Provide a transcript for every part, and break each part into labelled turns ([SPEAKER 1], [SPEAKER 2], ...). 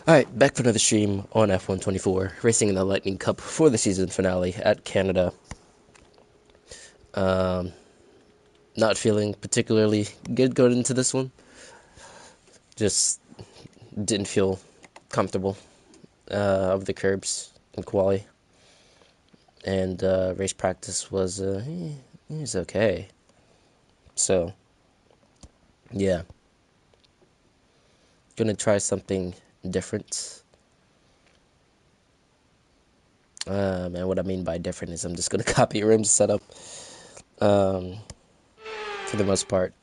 [SPEAKER 1] Alright, back for another stream on F124, racing in the Lightning Cup for the season finale at Canada. Um, Not feeling particularly good going into this one. Just didn't feel comfortable of the curbs in quali. And race practice was it was okay. So, yeah. Gonna try something different. And what I mean by different is I'm just gonna copy Rim's setup for the most part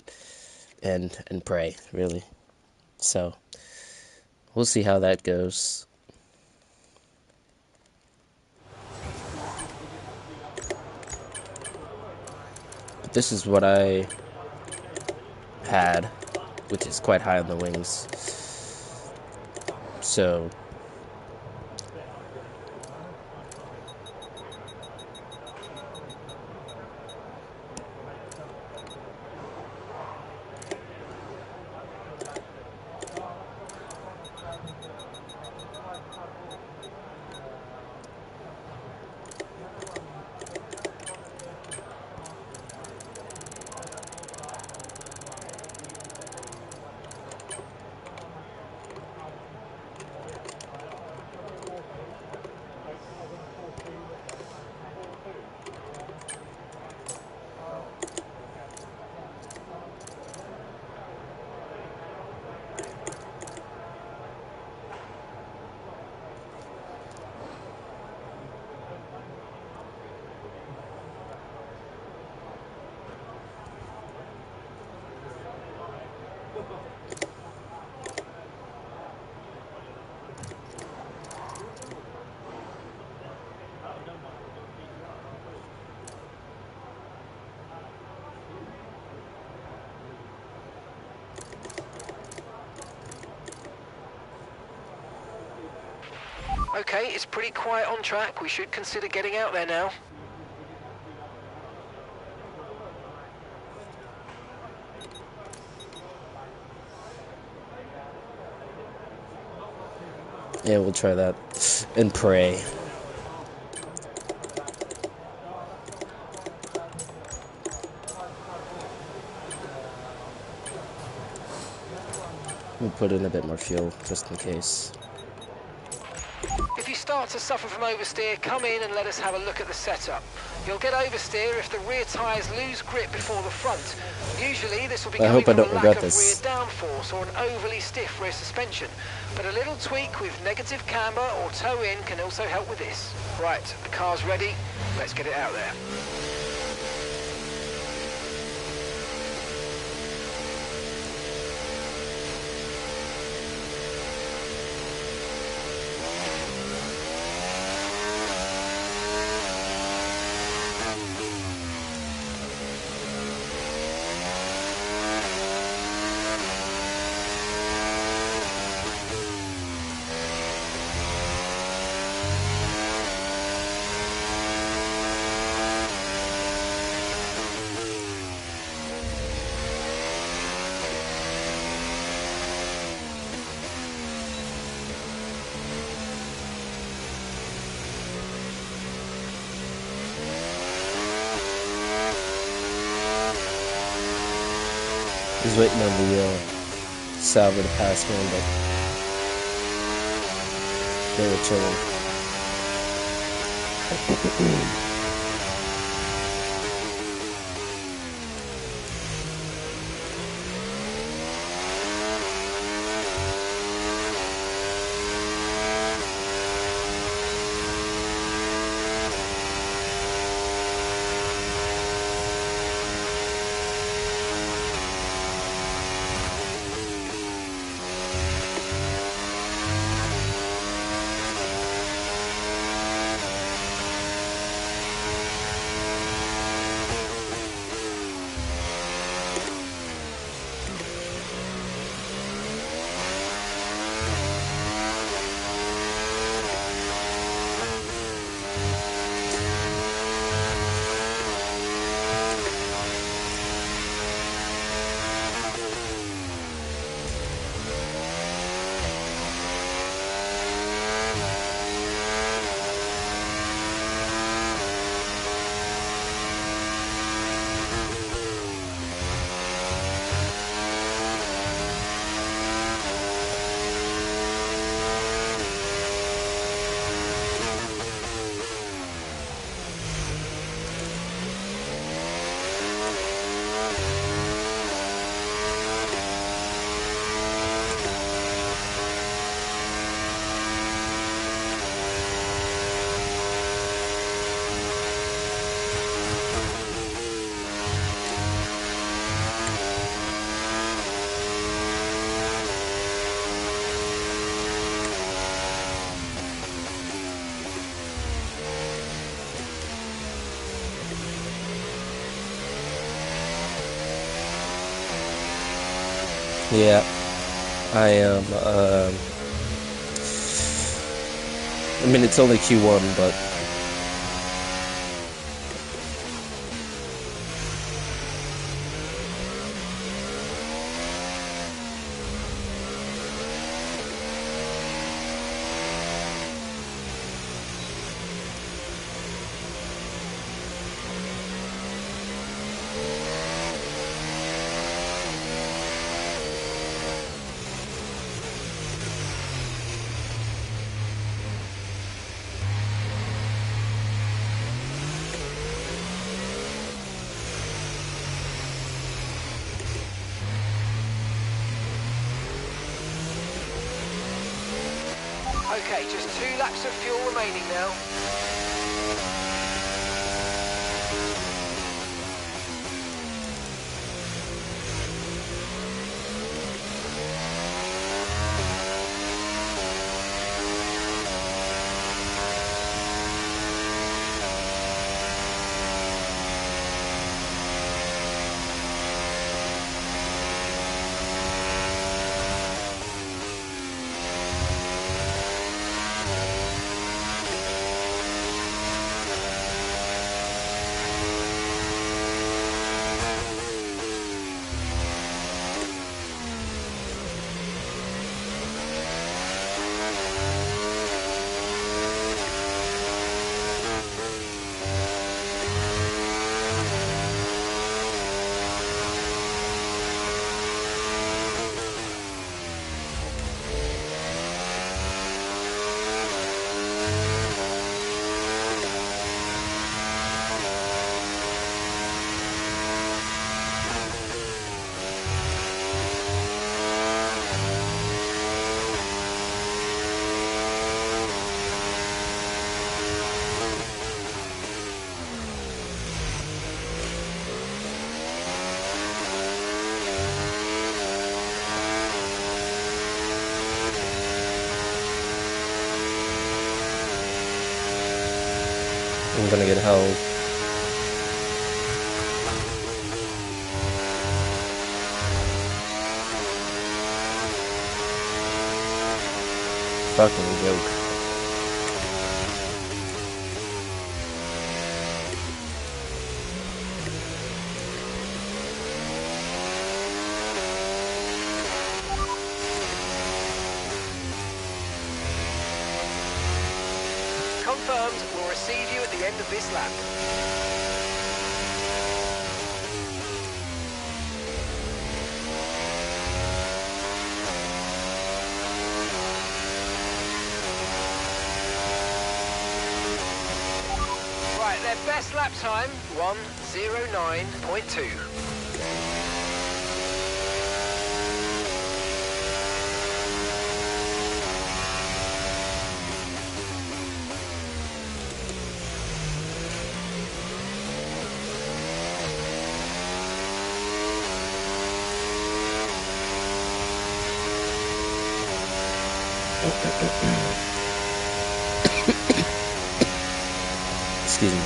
[SPEAKER 1] and pray, really. So we'll see how that goes. But this is what I had, which is quite high on the wings. So
[SPEAKER 2] Okay, it's pretty quiet on track. We should consider getting out there now.
[SPEAKER 1] yeah, we'll try that and pray. We'll put in a bit more fuel just in case.
[SPEAKER 2] If you start to suffer from oversteer, come in and let us have a look at the setup. You'll get oversteer if the rear tyres lose grip before the front. Usually this will be
[SPEAKER 1] I
[SPEAKER 2] coming
[SPEAKER 1] hope I
[SPEAKER 2] from a
[SPEAKER 1] don't
[SPEAKER 2] lack
[SPEAKER 1] regret
[SPEAKER 2] of rear
[SPEAKER 1] this.
[SPEAKER 2] downforce or an overly stiff rear suspension. But a little tweak with negative camber or toe-in can also help with this. Right, the car's ready. Let's get it out there.
[SPEAKER 1] Just waiting on the salver to pass me, but they were chilling. Yeah, I am. I mean, it's only Q1, but
[SPEAKER 2] Okay, just 2 laps of fuel remaining now.
[SPEAKER 1] I'm gonna get held. Fucking joke.
[SPEAKER 2] Confirmed, we'll receive you at the end of this lap. Right, their best lap time, 1:09.2.
[SPEAKER 1] Excuse me.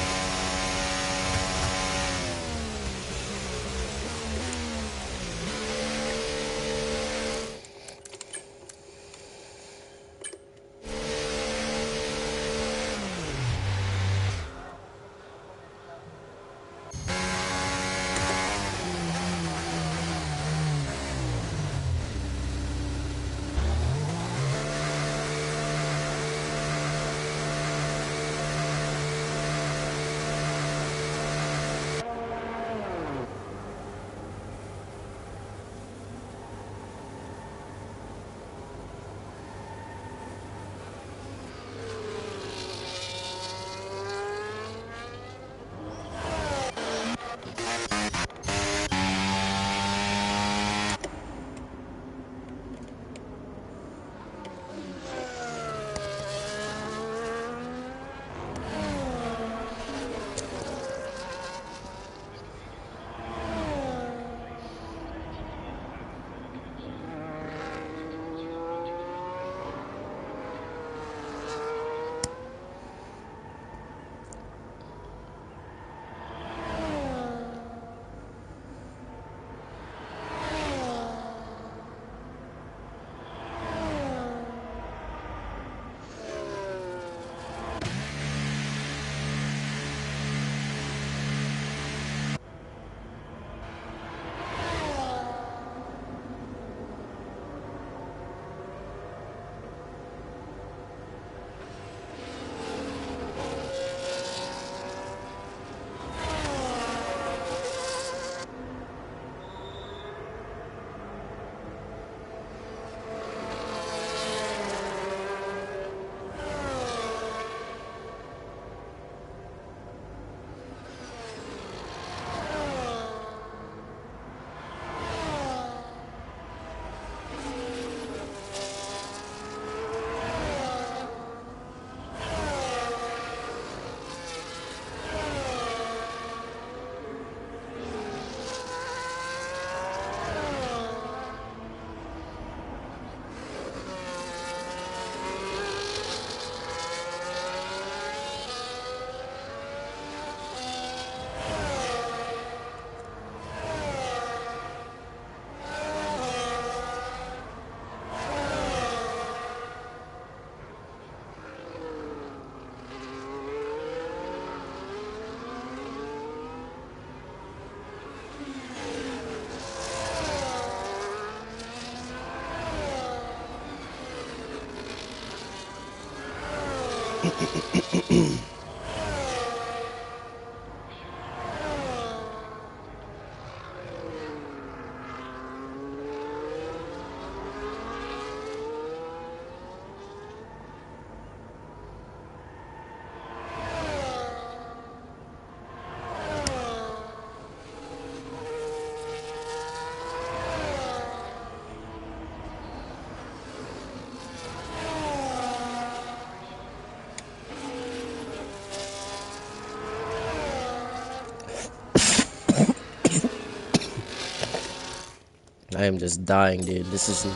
[SPEAKER 1] I am just dying, dude. This is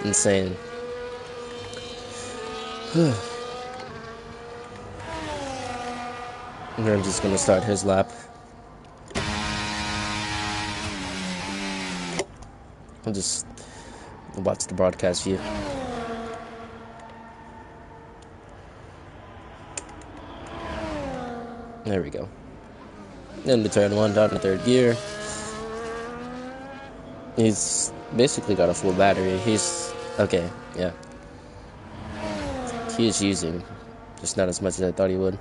[SPEAKER 1] insane. And I'm just gonna start his lap. I'll just watch the broadcast view. There we go. Into turn 1, down to 3rd gear. He's basically got a full battery. He's okay, yeah. He is using, just not as much as I thought he would.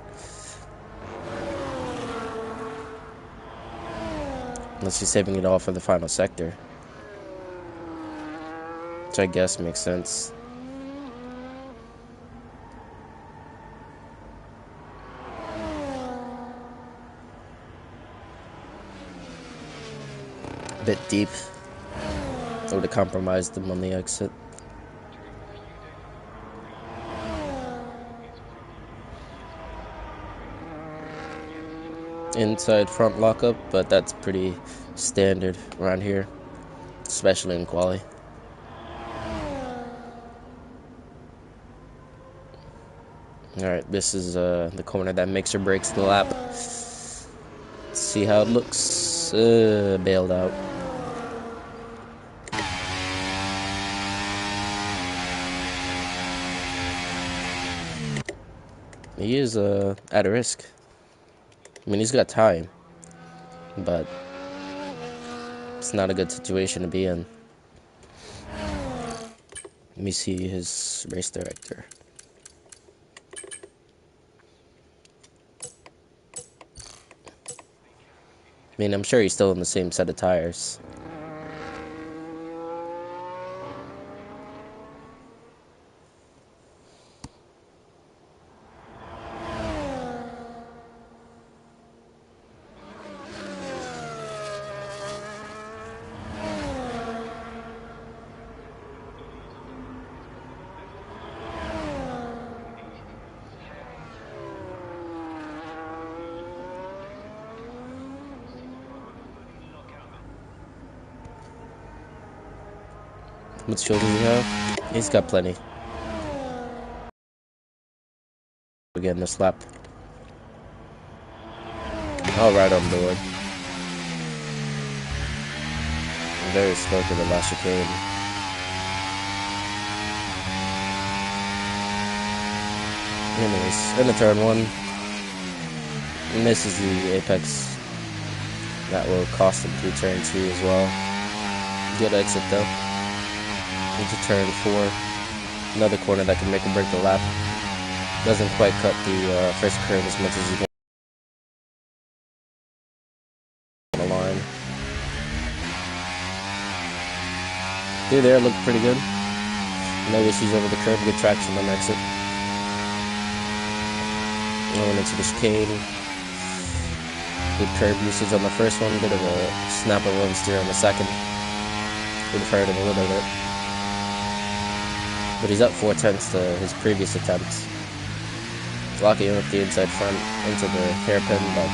[SPEAKER 1] Unless he's saving it all for the final sector, which I guess makes sense. A bit deep. I would have compromised him on the exit. Inside front lockup, but that's pretty standard around here, especially in quali. Alright, this is the corner that makes or breaks the lap. Let's see how it looks. Bailed out. He is at a risk. I mean, he's got time, but it's not a good situation to be in. Let me see his race director. I mean, I'm sure he's still in the same set of tires. How much fuel does he have? He's got plenty. Again, this lap. All right on board. Very slow to the last chicane. Anyways, into turn 1. Misses the apex. That will cost him through turn 2 as well. Good exit though. Into turn 4. Another corner that can make or break the lap. Doesn't quite cut the first curve as much as you want on the line. Through there looked pretty good. No issues over the curve. Good traction on exit. Going into the chicane. Good curb usage on the first one. Bit of a snap of oversteer on the second. Would have hurt him a little bit. But he's up 4/10 to his previous attempts. Locking in with the inside front into the hairpin, but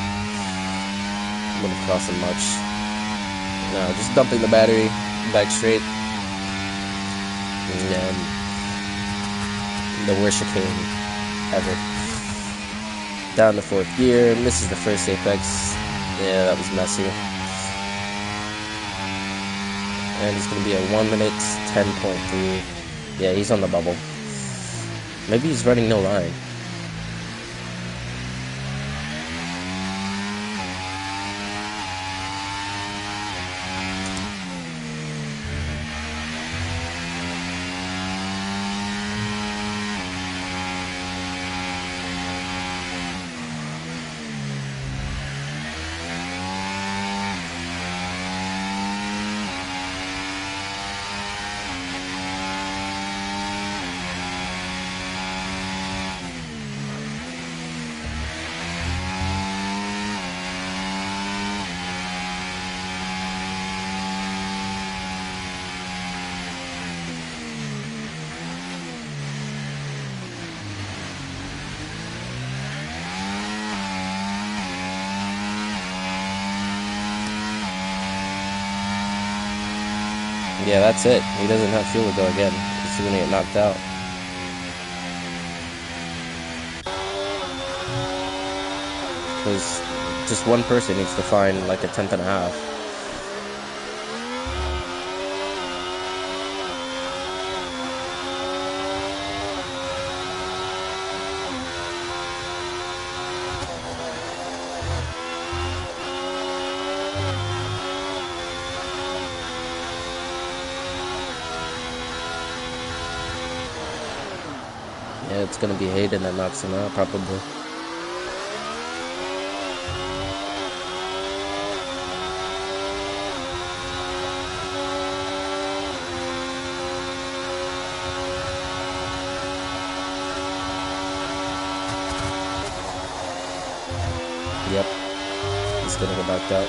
[SPEAKER 1] wouldn't have cost him much. No, just dumping the battery back straight. And then the worst chicane ever. Down to 4th gear, misses the first apex. Yeah, that was messy. And it's going to be a 1 minute 10.3. Yeah, he's on the bubble. Maybe he's running no line. Yeah, that's it. He doesn't have fuel to go again. He's gonna get knocked out. Because just one person needs to find like a tenth and a half. Yeah, it's gonna be Hayden that knocks him out, probably. Yep, he's gonna get knocked out.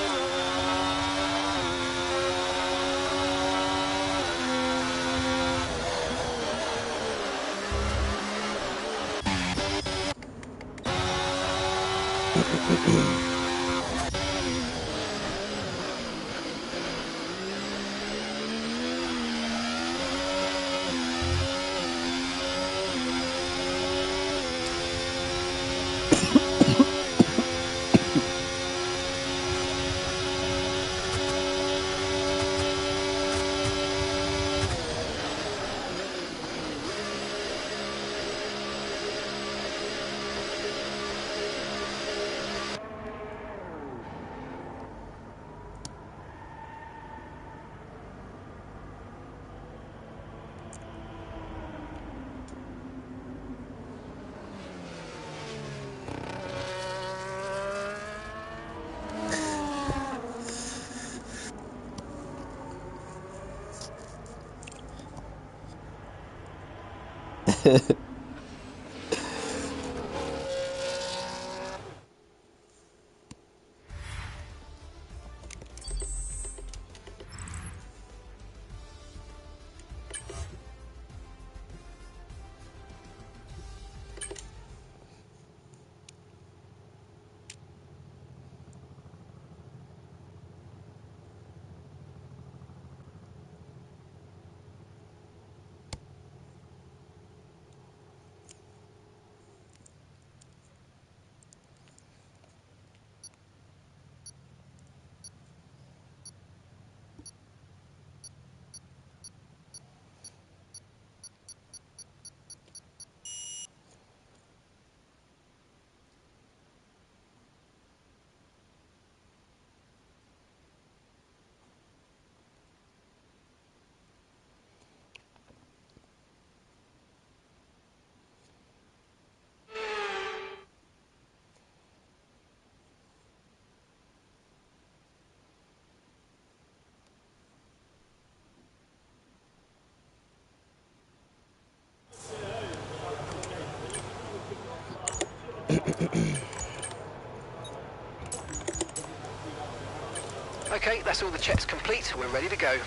[SPEAKER 2] Okay, that's all the checks complete. We're ready to go.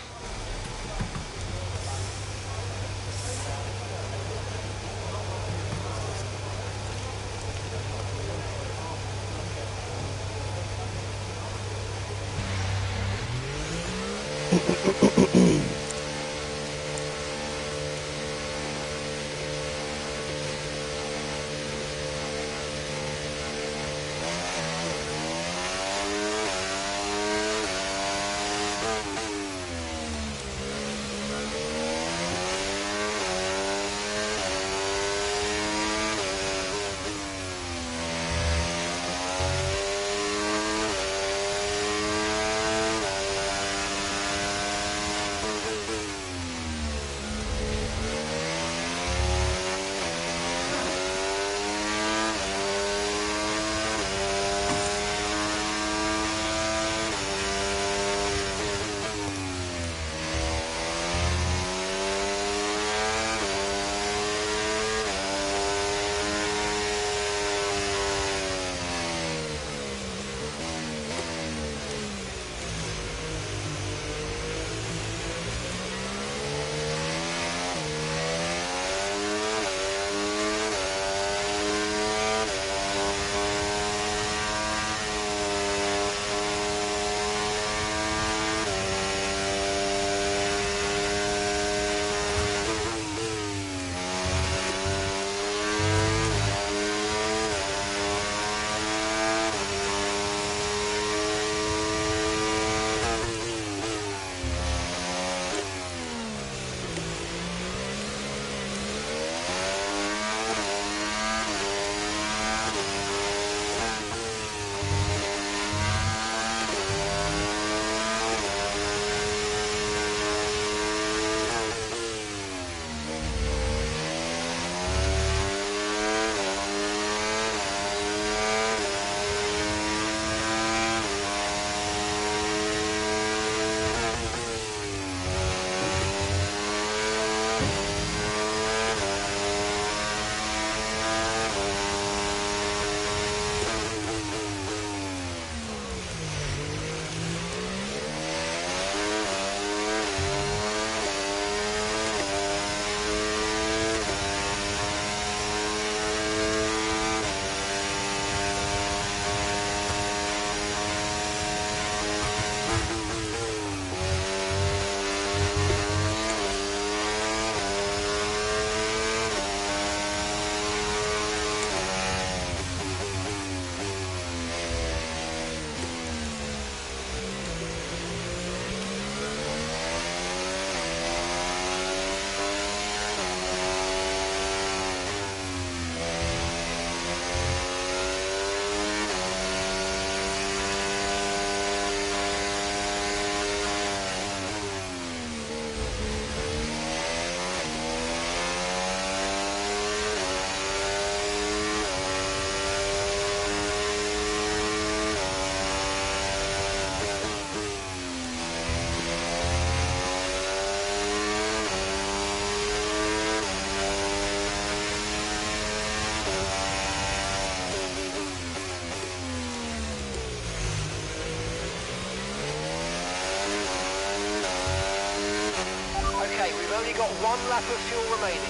[SPEAKER 2] only got 1 lap of fuel remaining.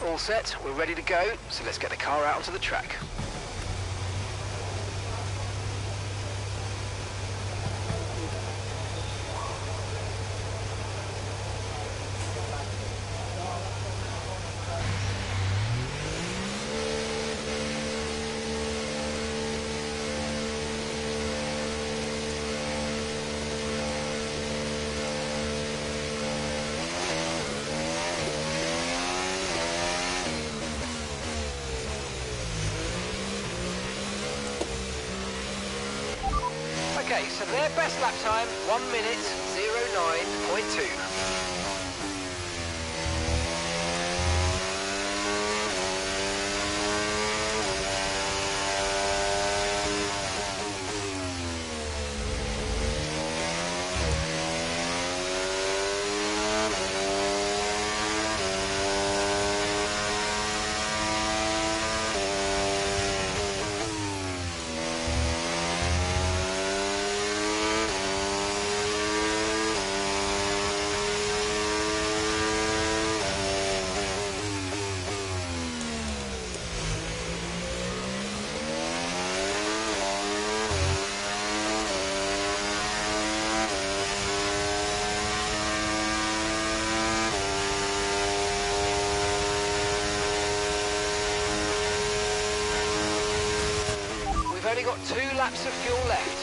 [SPEAKER 2] All set, we're ready to go, so let's get the car out onto the track. Okay, so their best lap time, 1 minute, 09.2. only got 2 laps of fuel left.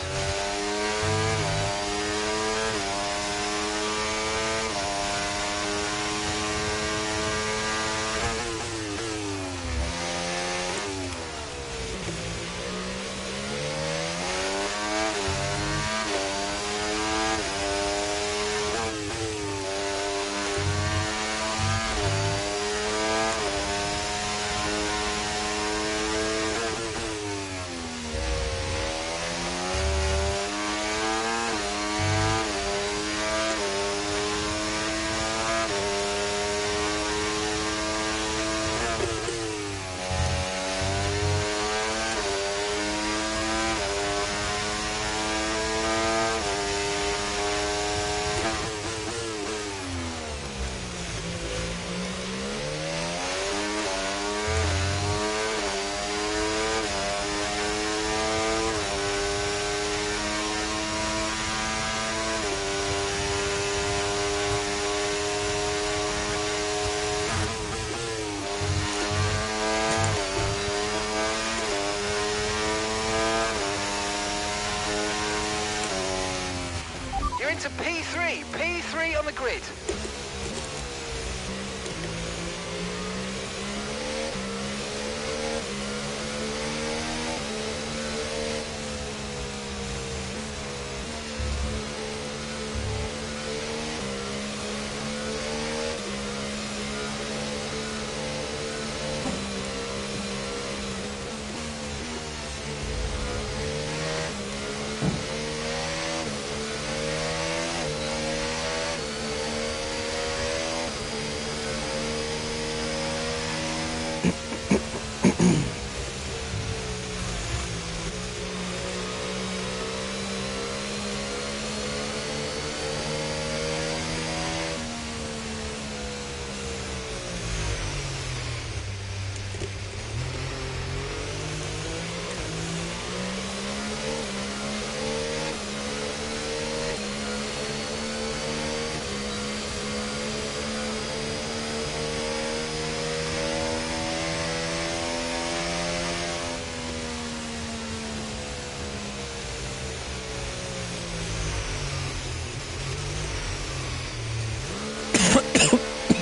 [SPEAKER 2] You're into P3. P3 on the grid.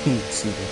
[SPEAKER 1] Excuse me.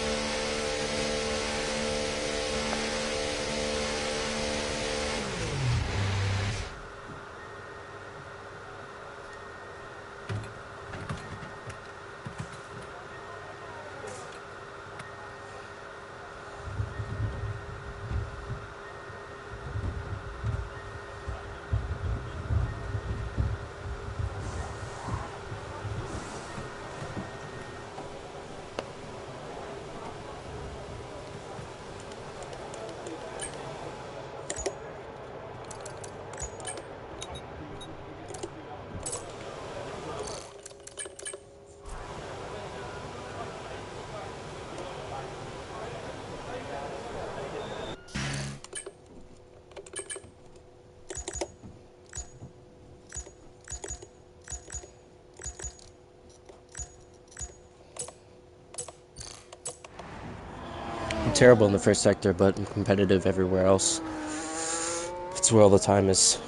[SPEAKER 1] I'm terrible in the first sector, but I'm competitive everywhere else. It's where all the time is.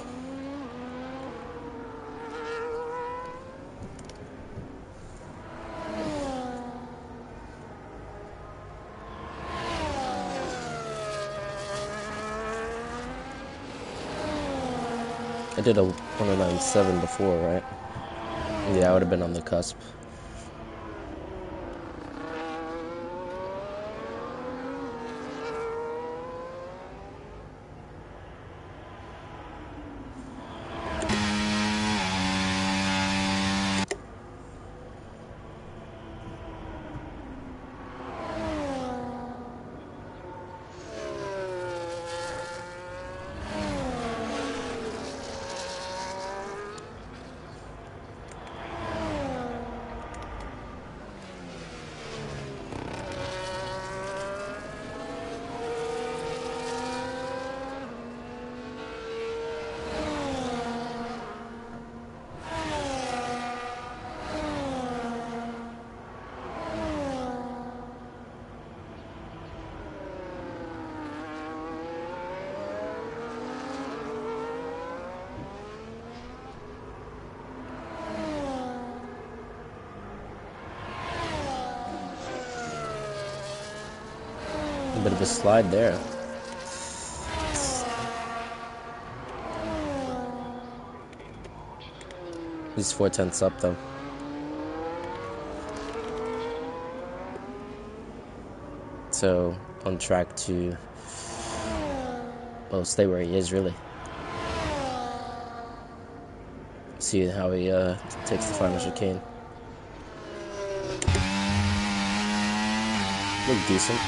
[SPEAKER 1] I did a 109.7 before, right? Yeah, I would have been on the cusp. bit of a slide there. He's 4/10 up though. So on track to, well, stay where he is really. See how he takes the final chicane. Look decent.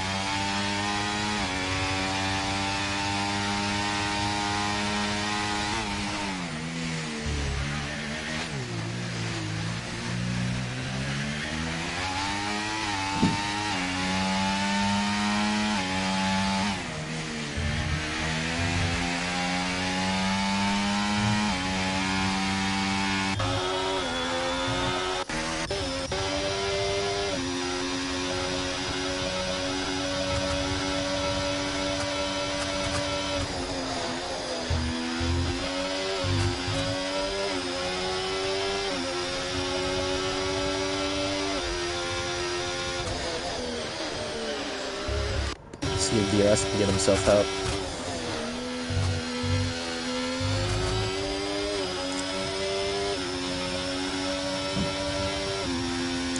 [SPEAKER 1] See if DRS can get himself out.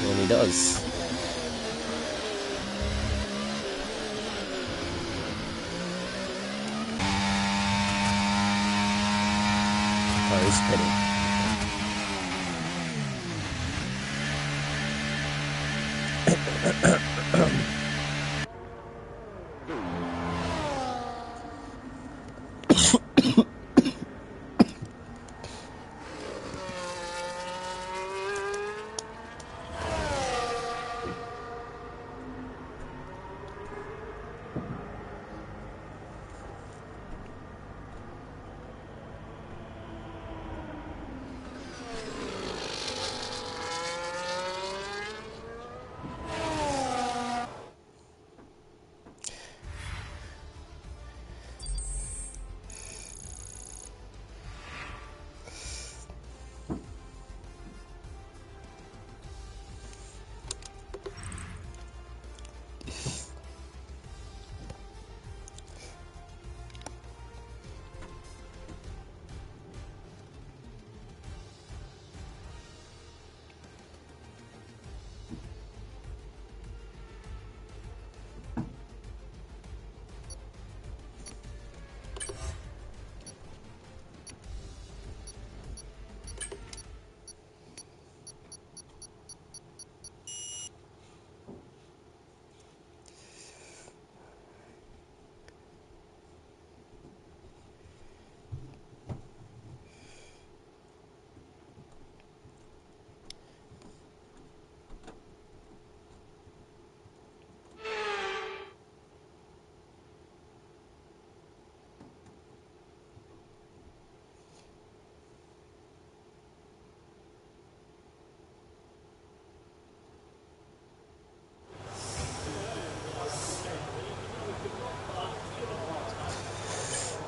[SPEAKER 1] And he does. Oh, he's spinning.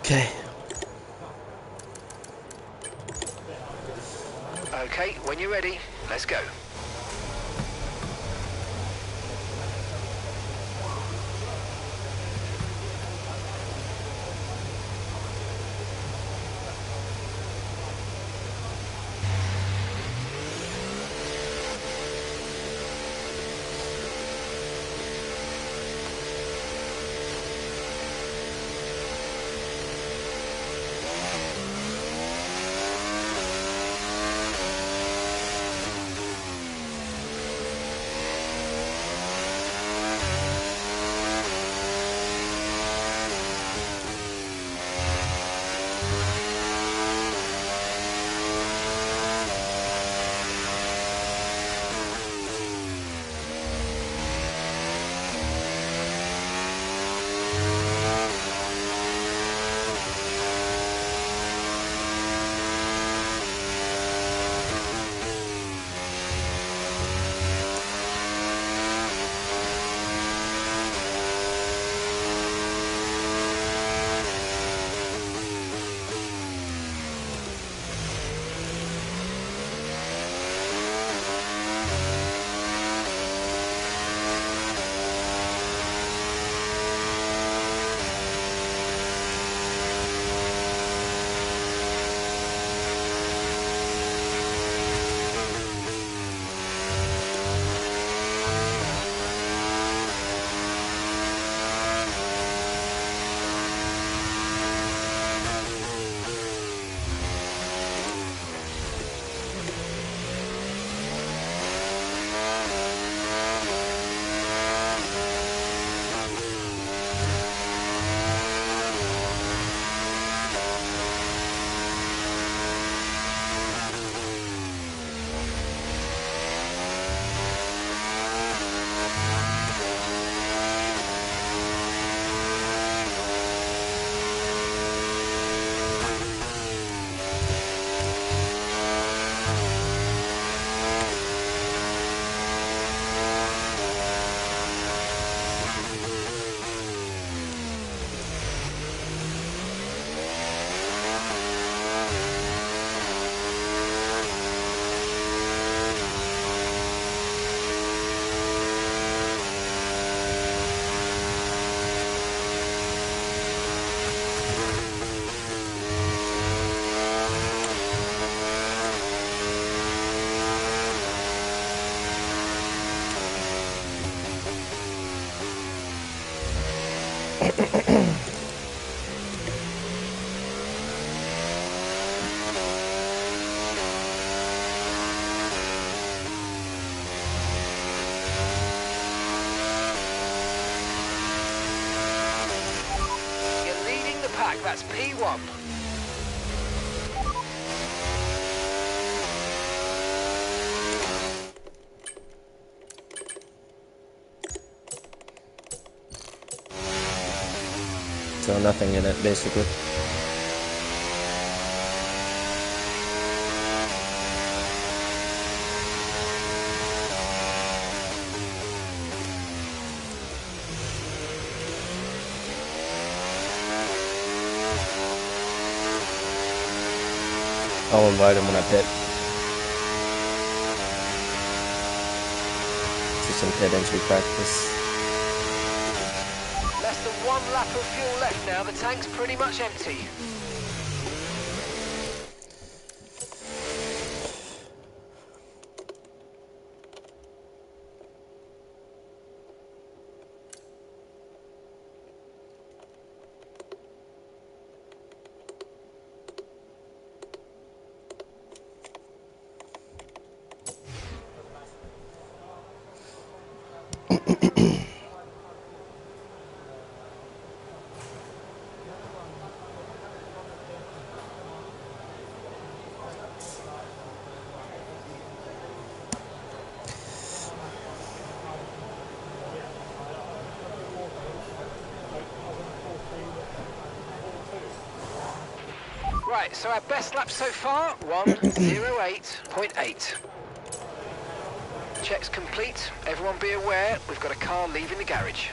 [SPEAKER 1] Okay.
[SPEAKER 2] Okay, when you're ready, let's go. That's P1.
[SPEAKER 1] So nothing in it, basically. I'll invite him when I pit. To some pit entry practice.
[SPEAKER 2] Less than 1 lap of fuel left now. The tank's pretty much empty. Right, so our best lap so far, 1:08.8. Check's complete. Everyone be aware, we've got a car leaving the garage.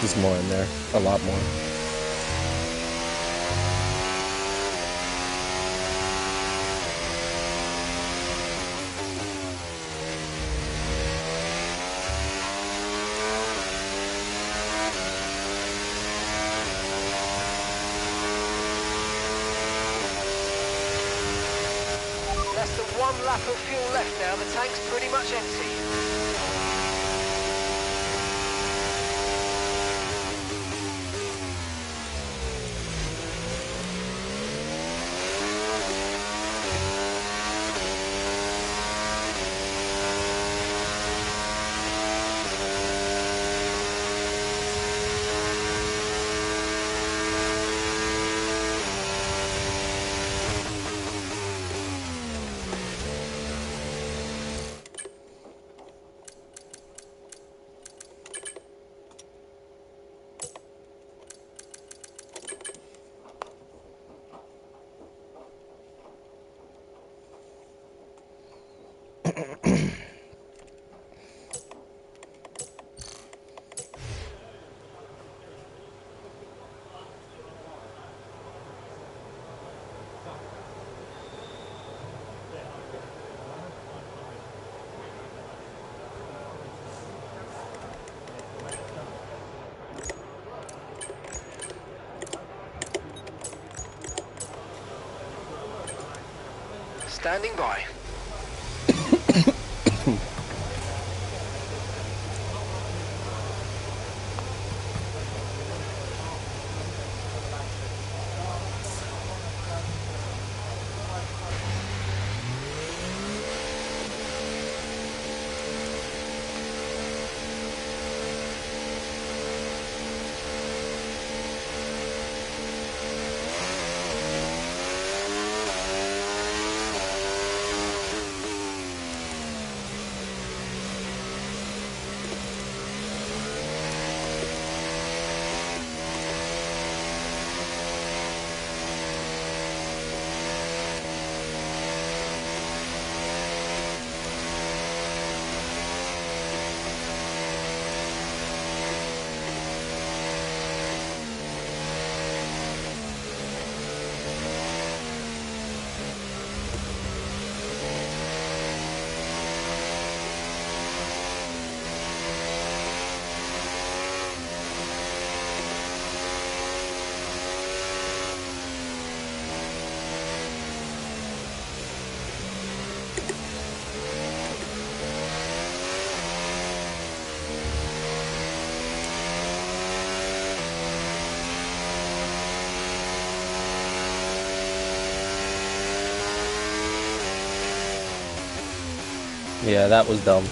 [SPEAKER 1] There's more in there. A lot more.
[SPEAKER 2] one lap of fuel left now. The tank's pretty much empty. Standing by.
[SPEAKER 1] Yeah, that was dumb.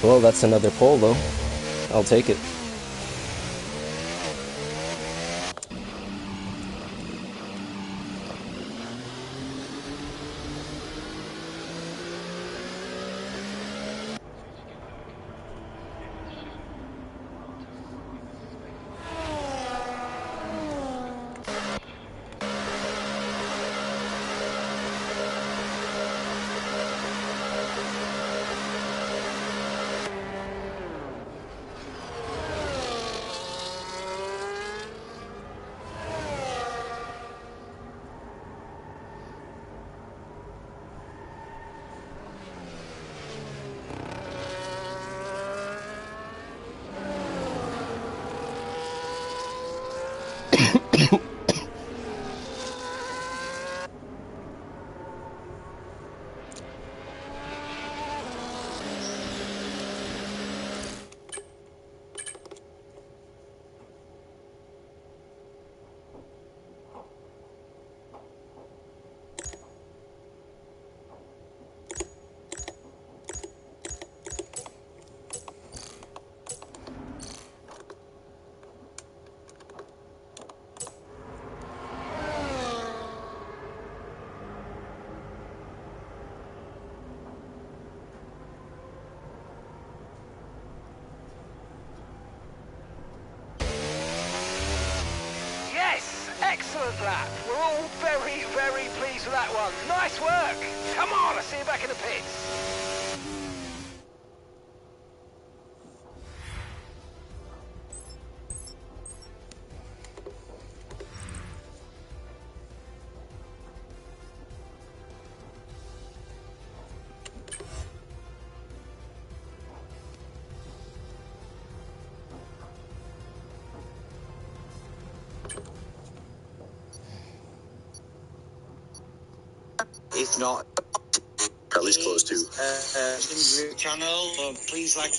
[SPEAKER 1] Well, that's another pole, though. I'll take it.
[SPEAKER 2] excellent lap. We're all very, very pleased with that one. Nice work. Come on, I'll see you back in the pits.
[SPEAKER 3] If not, at least close to. Channel, please like.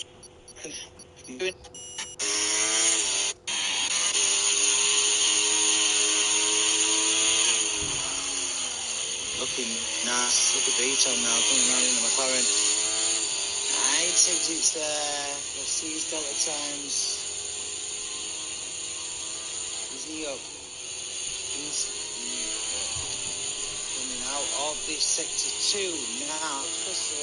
[SPEAKER 3] Looking nice. Look at Beaton now coming around in the McLaren. I think it's there. Let's see his delta times. Is he up? Coming out of this sector 2 now. Because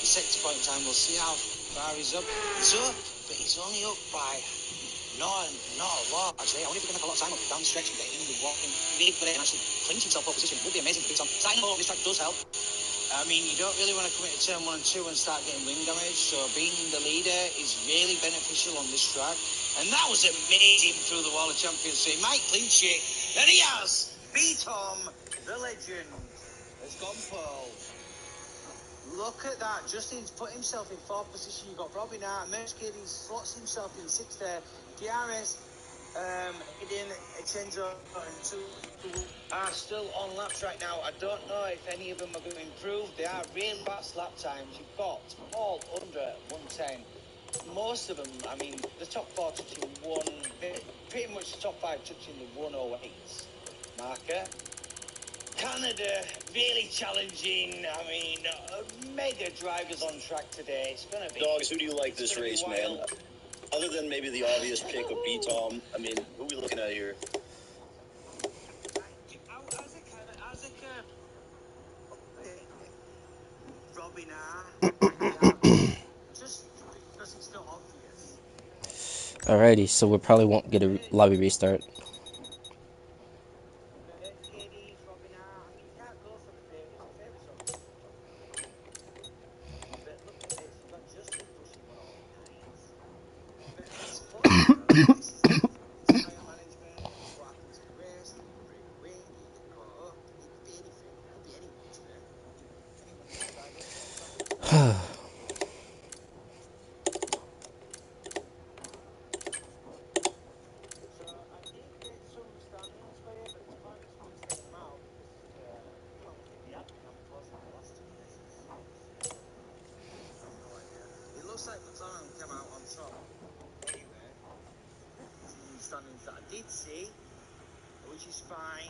[SPEAKER 3] the sector point time, we'll see how far he's up. He's up, but he's only up by not a lot. Actually, I wonder if he can make a lot of time up down the stretch and get in the walking. Really good and actually clinch himself up position. It would be amazing for Beaton. Starting over this track does help. I mean, you don't really want to come into turn 1 and 2 and start getting wing damage, so being the leader is really beneficial on this track. And that was amazing through the wall of champions. So he might clinch it. And he has. Beaton, the legend, has gone pole. Look at that. Justin's put himself in 4th position. You've got Robin Hart. Merskid, he slots himself in 6th there. DRS, Eden, Echenzo, and 2 are still on laps right now. I don't know if any of them are going to improve. They are really fast lap times. You've got all under 110. Most of them, I mean, the top 4 touching pretty much the top 5 touching the 108 marker. Canada, really challenging. I mean, mega drivers on track today. It's going to be...
[SPEAKER 4] Dogs, who do you like this race, man? Other than maybe the obvious pick of B-Tom, I mean, who are we looking at here?
[SPEAKER 3] Azeka, Robin R. Just because it's not obvious.
[SPEAKER 1] Alrighty, so we probably won't get a lobby restart.
[SPEAKER 3] Looks like McLaren came out on top. Anyway, standings that I did see, which is fine.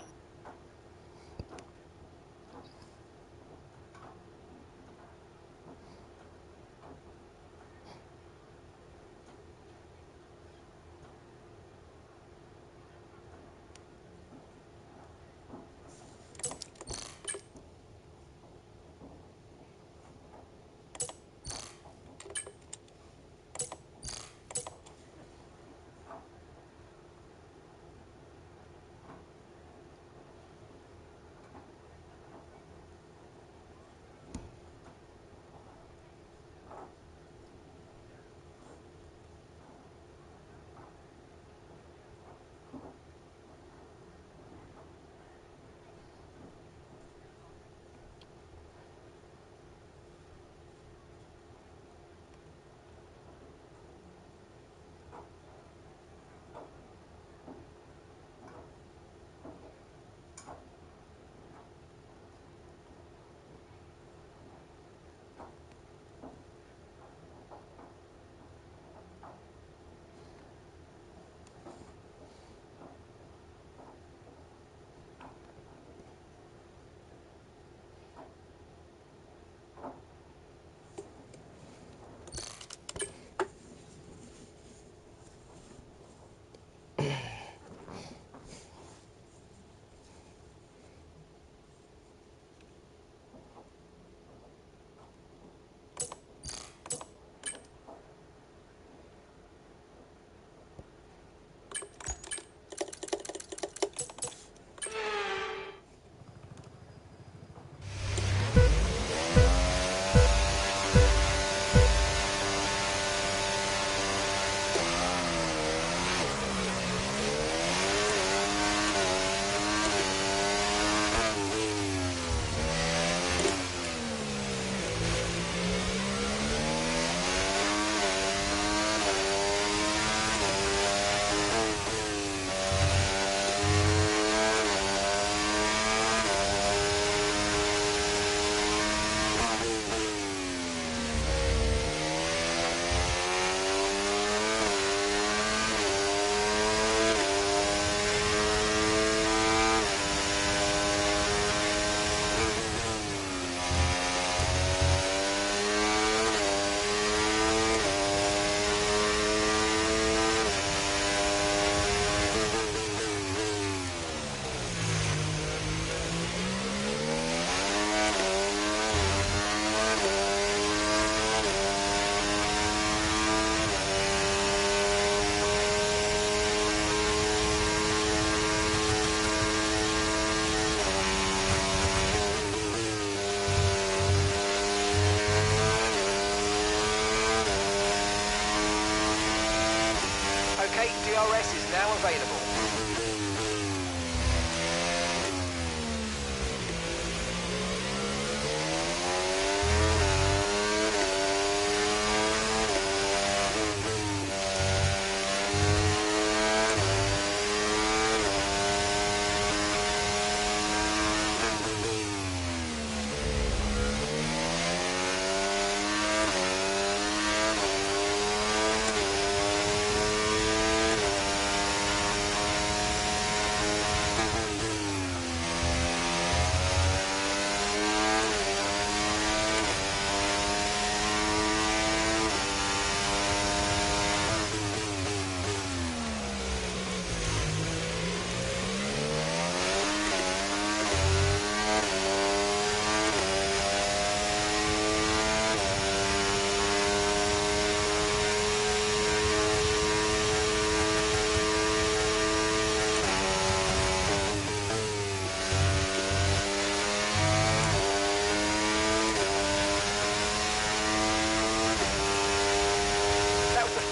[SPEAKER 2] now available.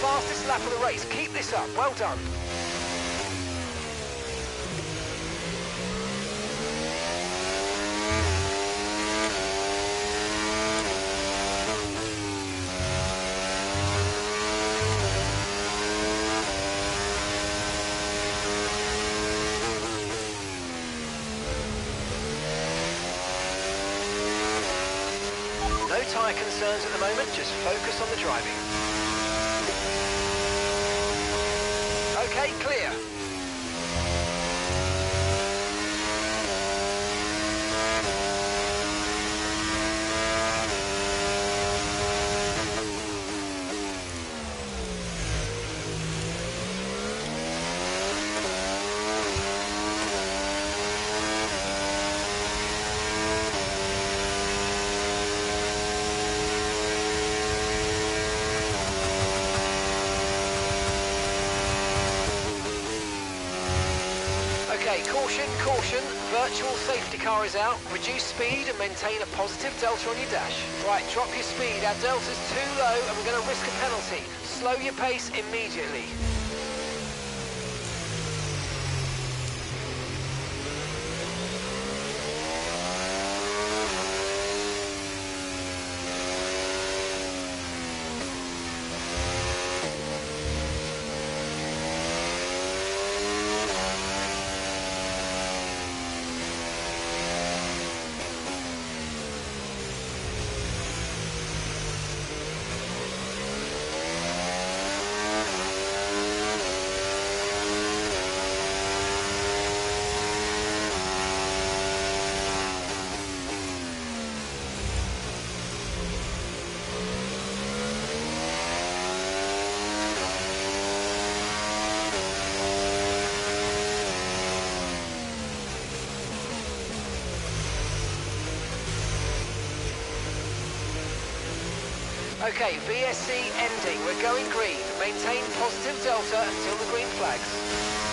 [SPEAKER 2] Fastest lap of the race. Keep this up. Well done. No tyre concerns at the moment. Just focus on the driving. Okay, clear. Okay, caution, caution. Virtual safety car is out. Reduce speed and maintain a positive delta on your dash. Right, drop your speed. Our delta's too low and we're going to risk a penalty. Slow your pace immediately. Okay, VSC ending. We're going green. Maintain positive delta until the green flags.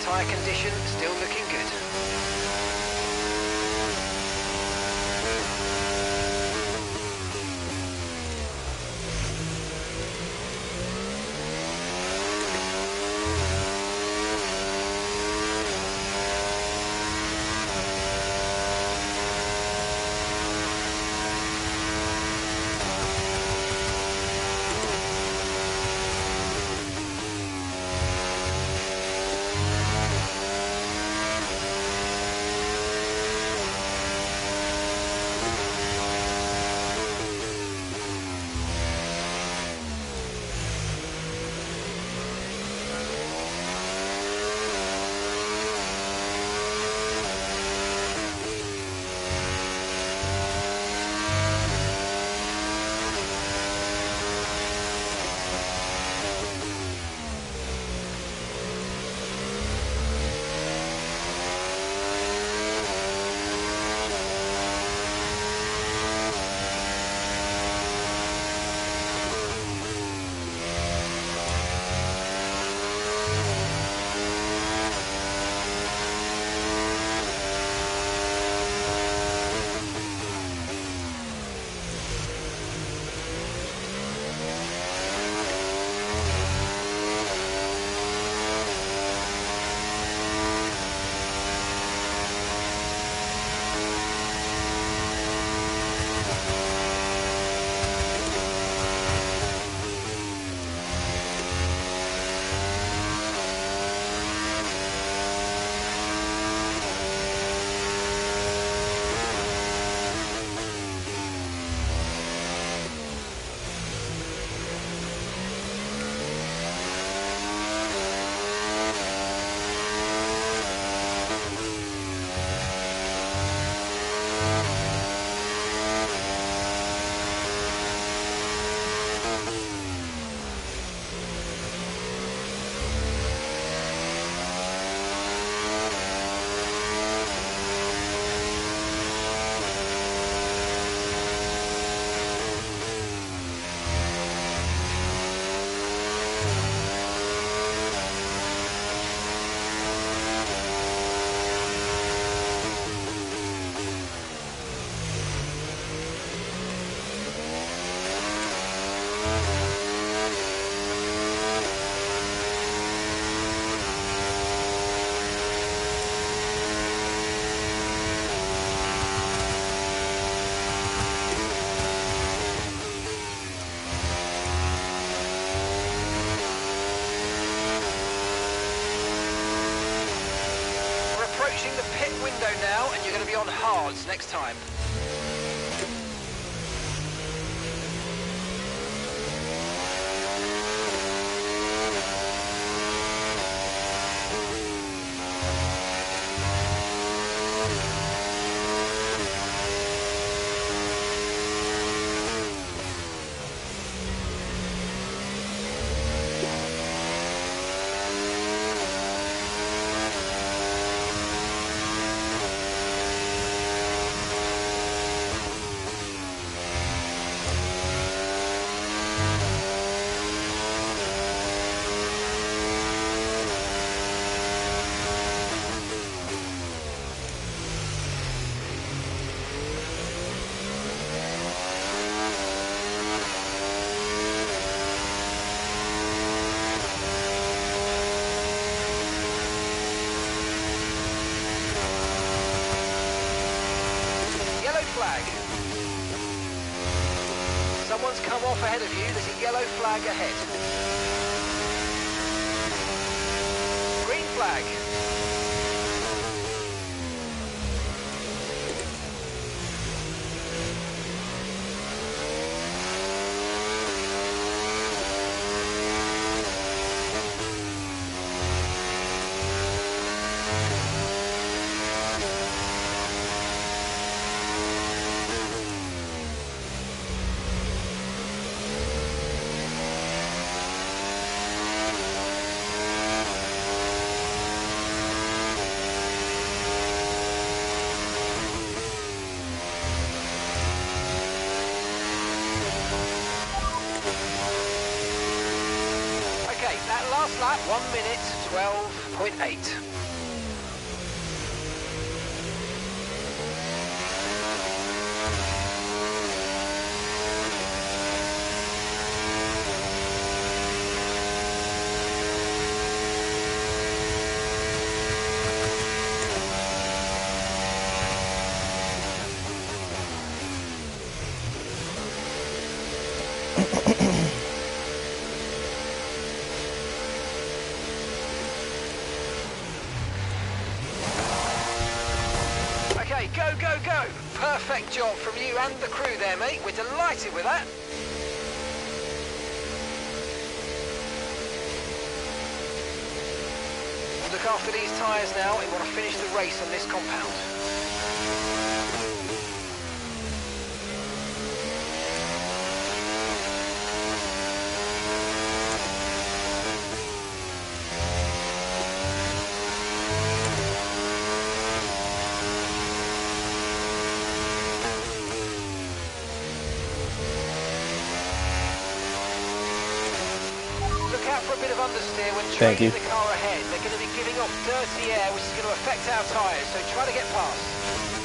[SPEAKER 2] tyre condition still looking good. Approaching the pit window now, and you're going to be on hards next time. Flag. Someone's come off ahead of you. There's a yellow flag ahead. Green flag. Last lap, 1 minute 12.8. go. Perfect job from you and the crew there, mate. We're delighted with that. Look after these tyres now. We want to finish the race on this compound. For a bit of understeer when trailing the car ahead. They're going to be giving off dirty air, which is going to affect our tyres, so try to get past.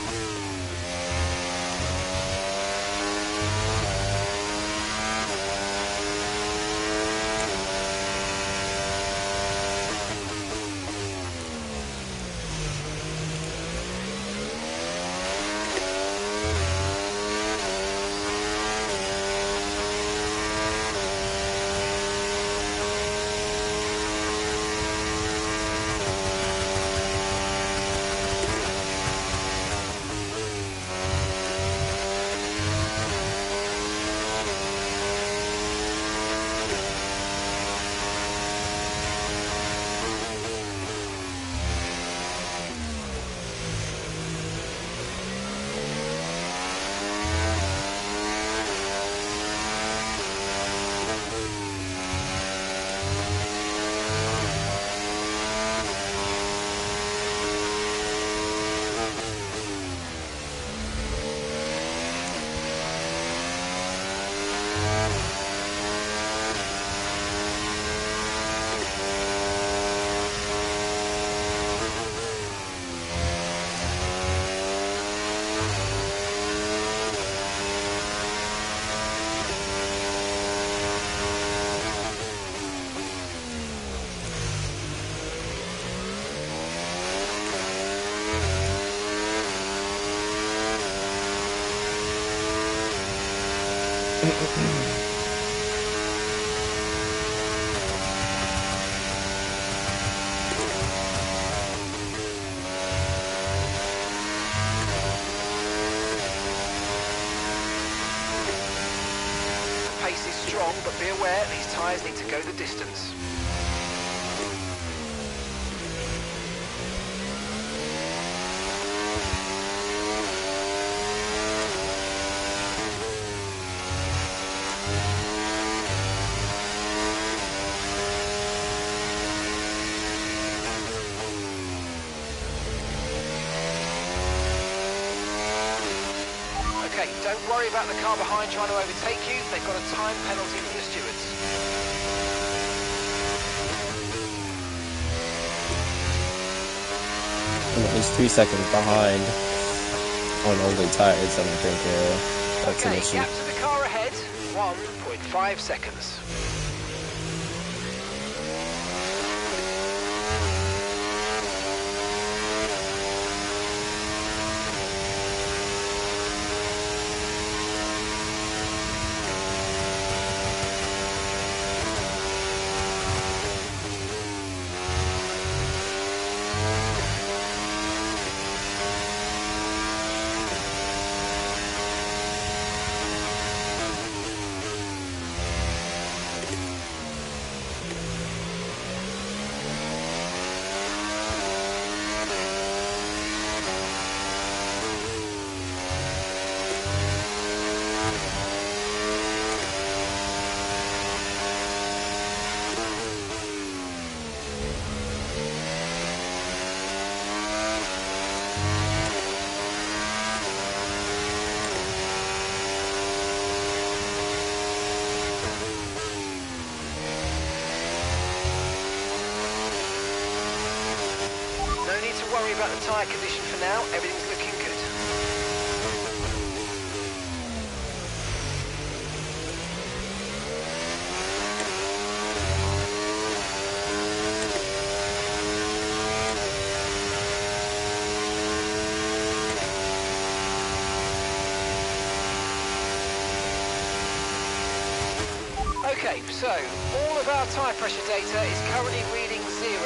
[SPEAKER 2] Pace is strong, but be aware these tyres need to go the distance. Okay, don't worry about the car behind trying to overtake you. They've got a time penalty for the stewards.
[SPEAKER 1] He's 3 seconds behind on older tires. I don't think that's an
[SPEAKER 2] Okay,
[SPEAKER 1] issue.
[SPEAKER 2] gap to the car ahead, 1.5 seconds. No need to worry about the tyre condition for now. Everything's looking good. Okay, so all of our tyre pressure data is currently reading 0.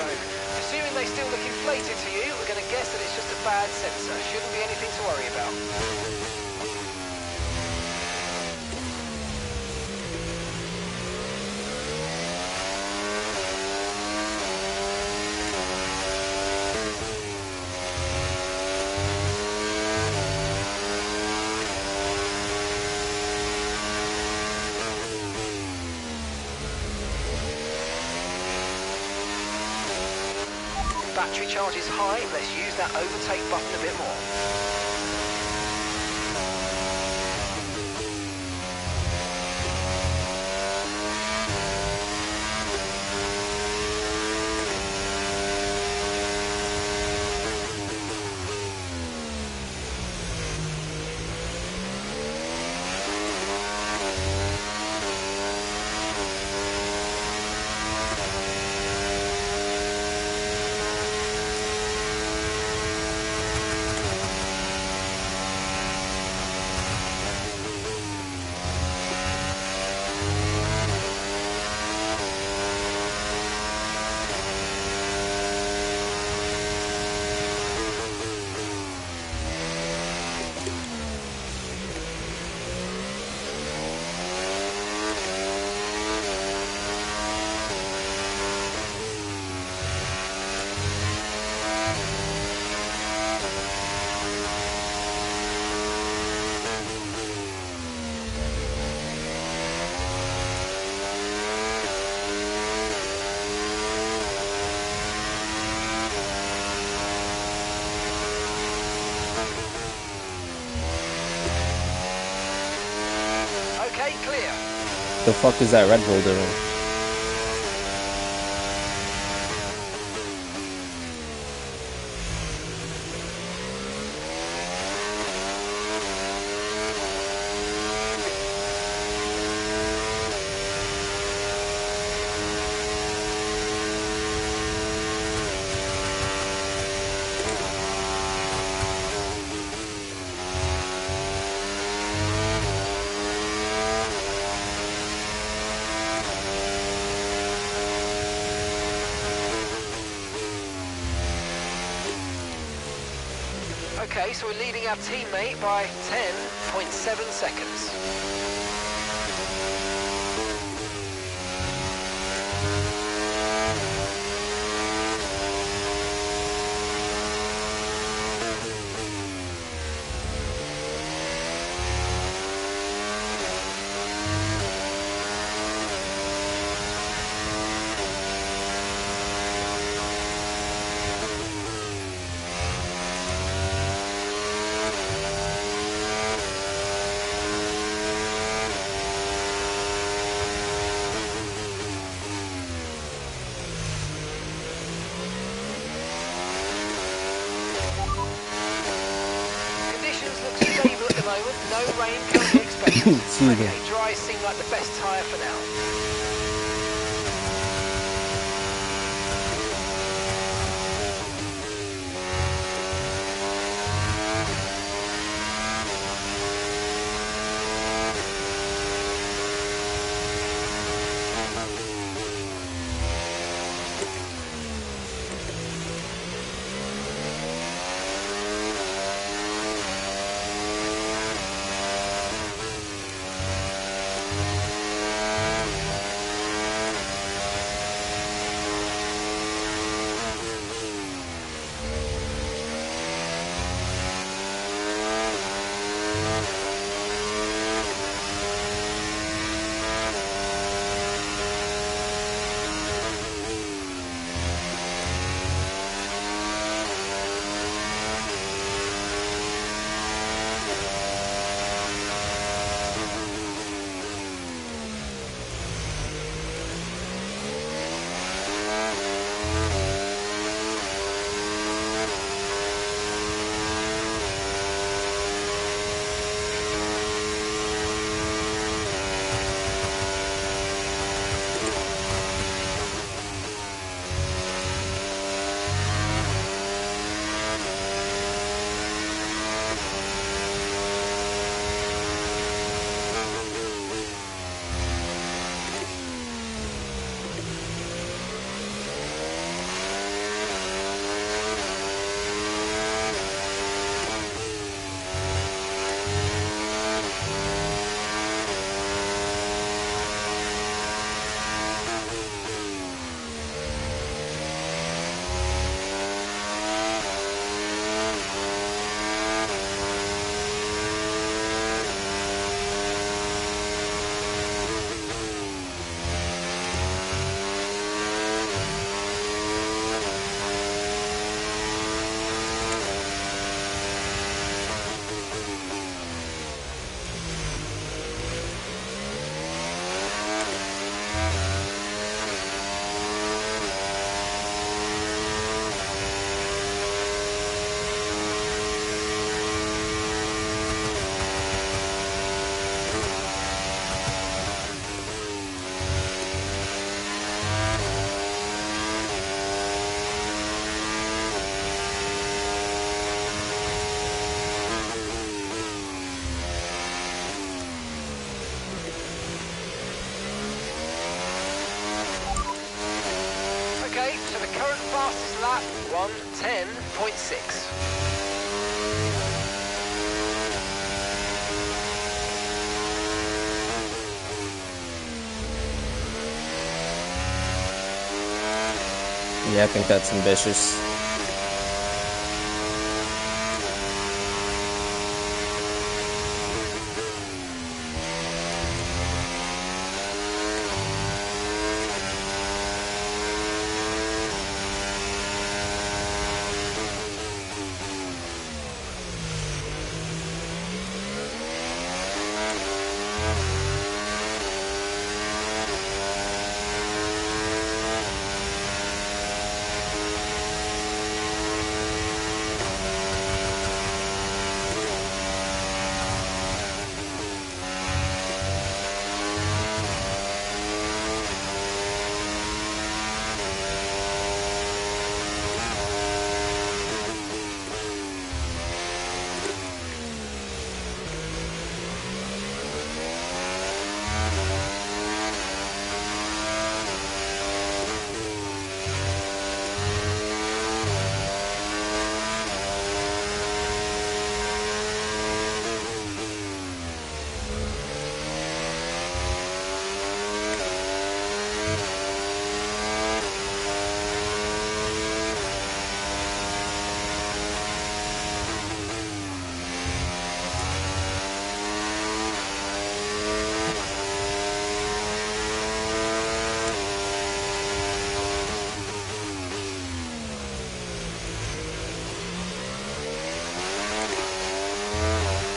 [SPEAKER 2] Assuming they still look inflated to you, we're going to guess that it's just a bad sensor. Shouldn't be anything to worry about. Battery charge is high, let's use that overtake button a bit more. Okay, clear.
[SPEAKER 1] The fuck is that Red Bull doing?
[SPEAKER 2] Okay, so we're leading our teammate by 10.7 seconds. Stable at the moment, no rain currently expected. Okay, dry seem like the best tyre for now. Fastest lap, 1:10.6.
[SPEAKER 1] Yeah, I think that's ambitious.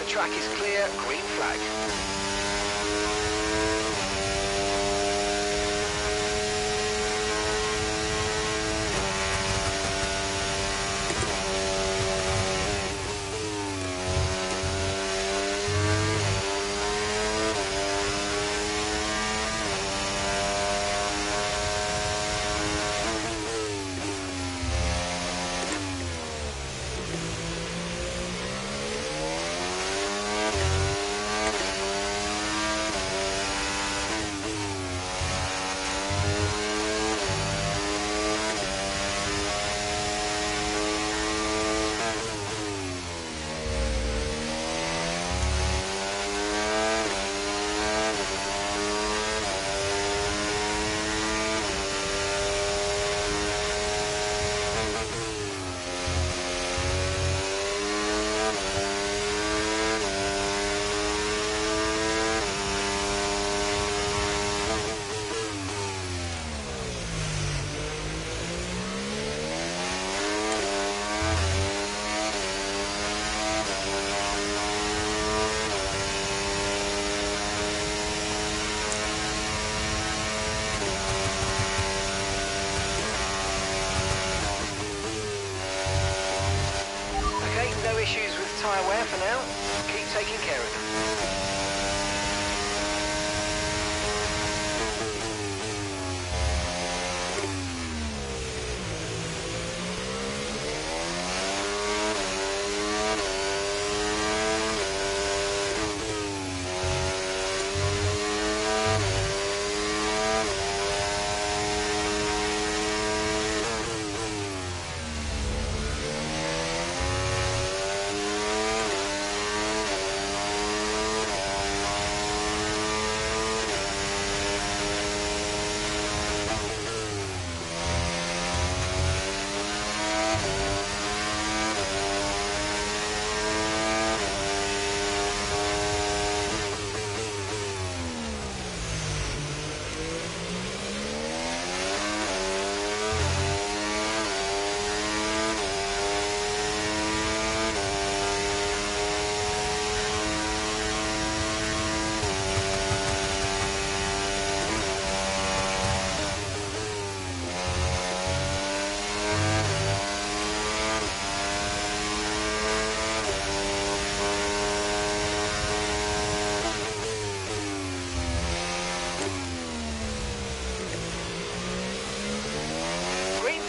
[SPEAKER 2] Track is clear, green flag. No issues with tyre wear for now. Keep taking care of them.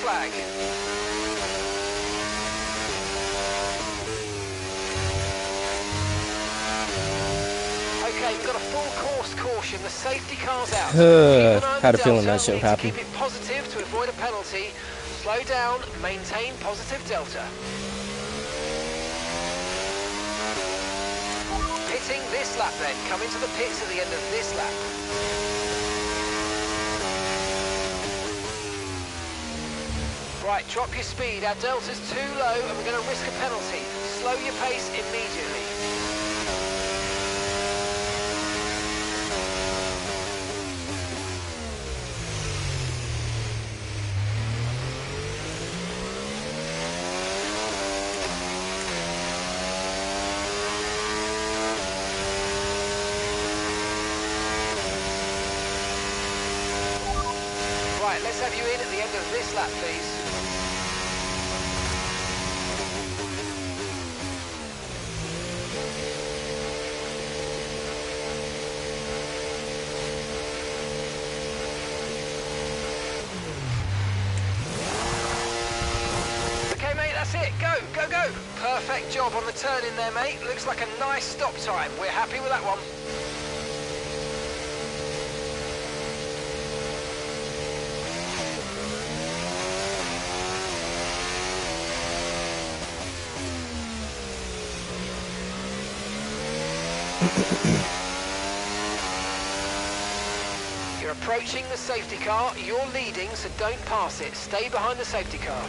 [SPEAKER 2] flag. Okay, we've got a full course caution. The safety car's out.
[SPEAKER 1] Had a feeling that shit would happen.
[SPEAKER 2] Keep it positive to avoid a penalty. penalty. Slow down, maintain positive delta. Pitting this lap then. Come into the pits at the end of this lap. Right, drop your speed. Our delta's too low and we're going to risk a penalty. Slow your pace immediately. Right, let's have you in at the end of this lap, please. Okay, mate, that's it. Go, go, go. Perfect job on the turn in there, mate. Looks like a nice stop time. We're happy with that one. You're approaching the safety car. You're leading, so don't pass it. Stay behind the safety car.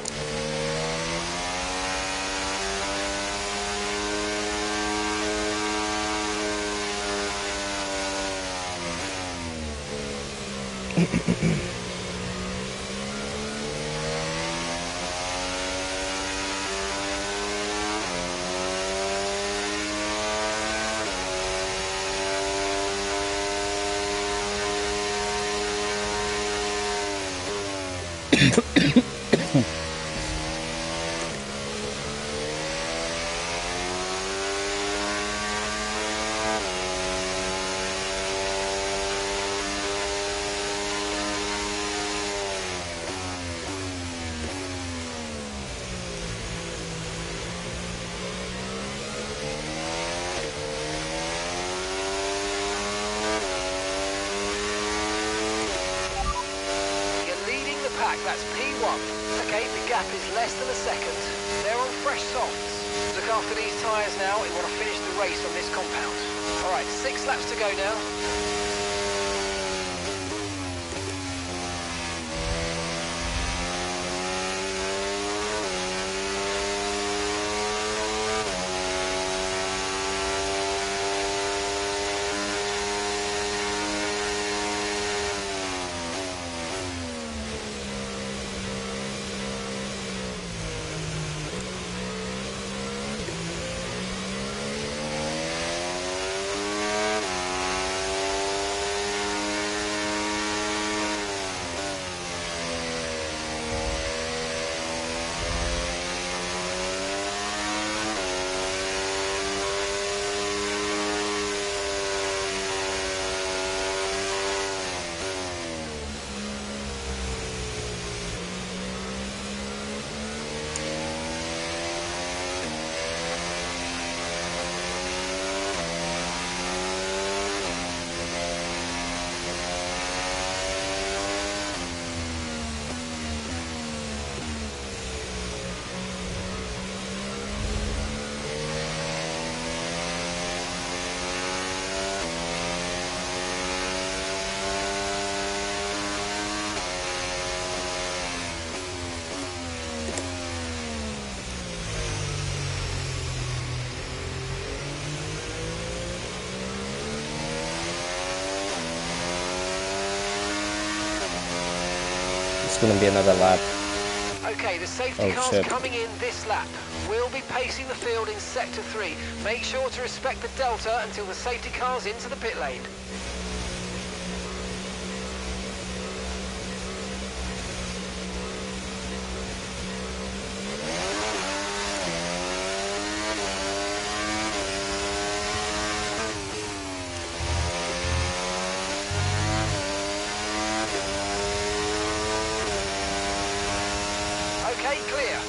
[SPEAKER 2] That's P1. Okay, the gap is less than a second. They're on fresh softs. Look after these tyres now. We want to finish the race on this compound. All right, 6 laps to go now.
[SPEAKER 1] It's going to be another lap.
[SPEAKER 2] Okay, the safety car's coming in this lap. We'll be pacing the field in Sector 3. Make sure to respect the delta until the safety car's into the pit lane. Okay, clear.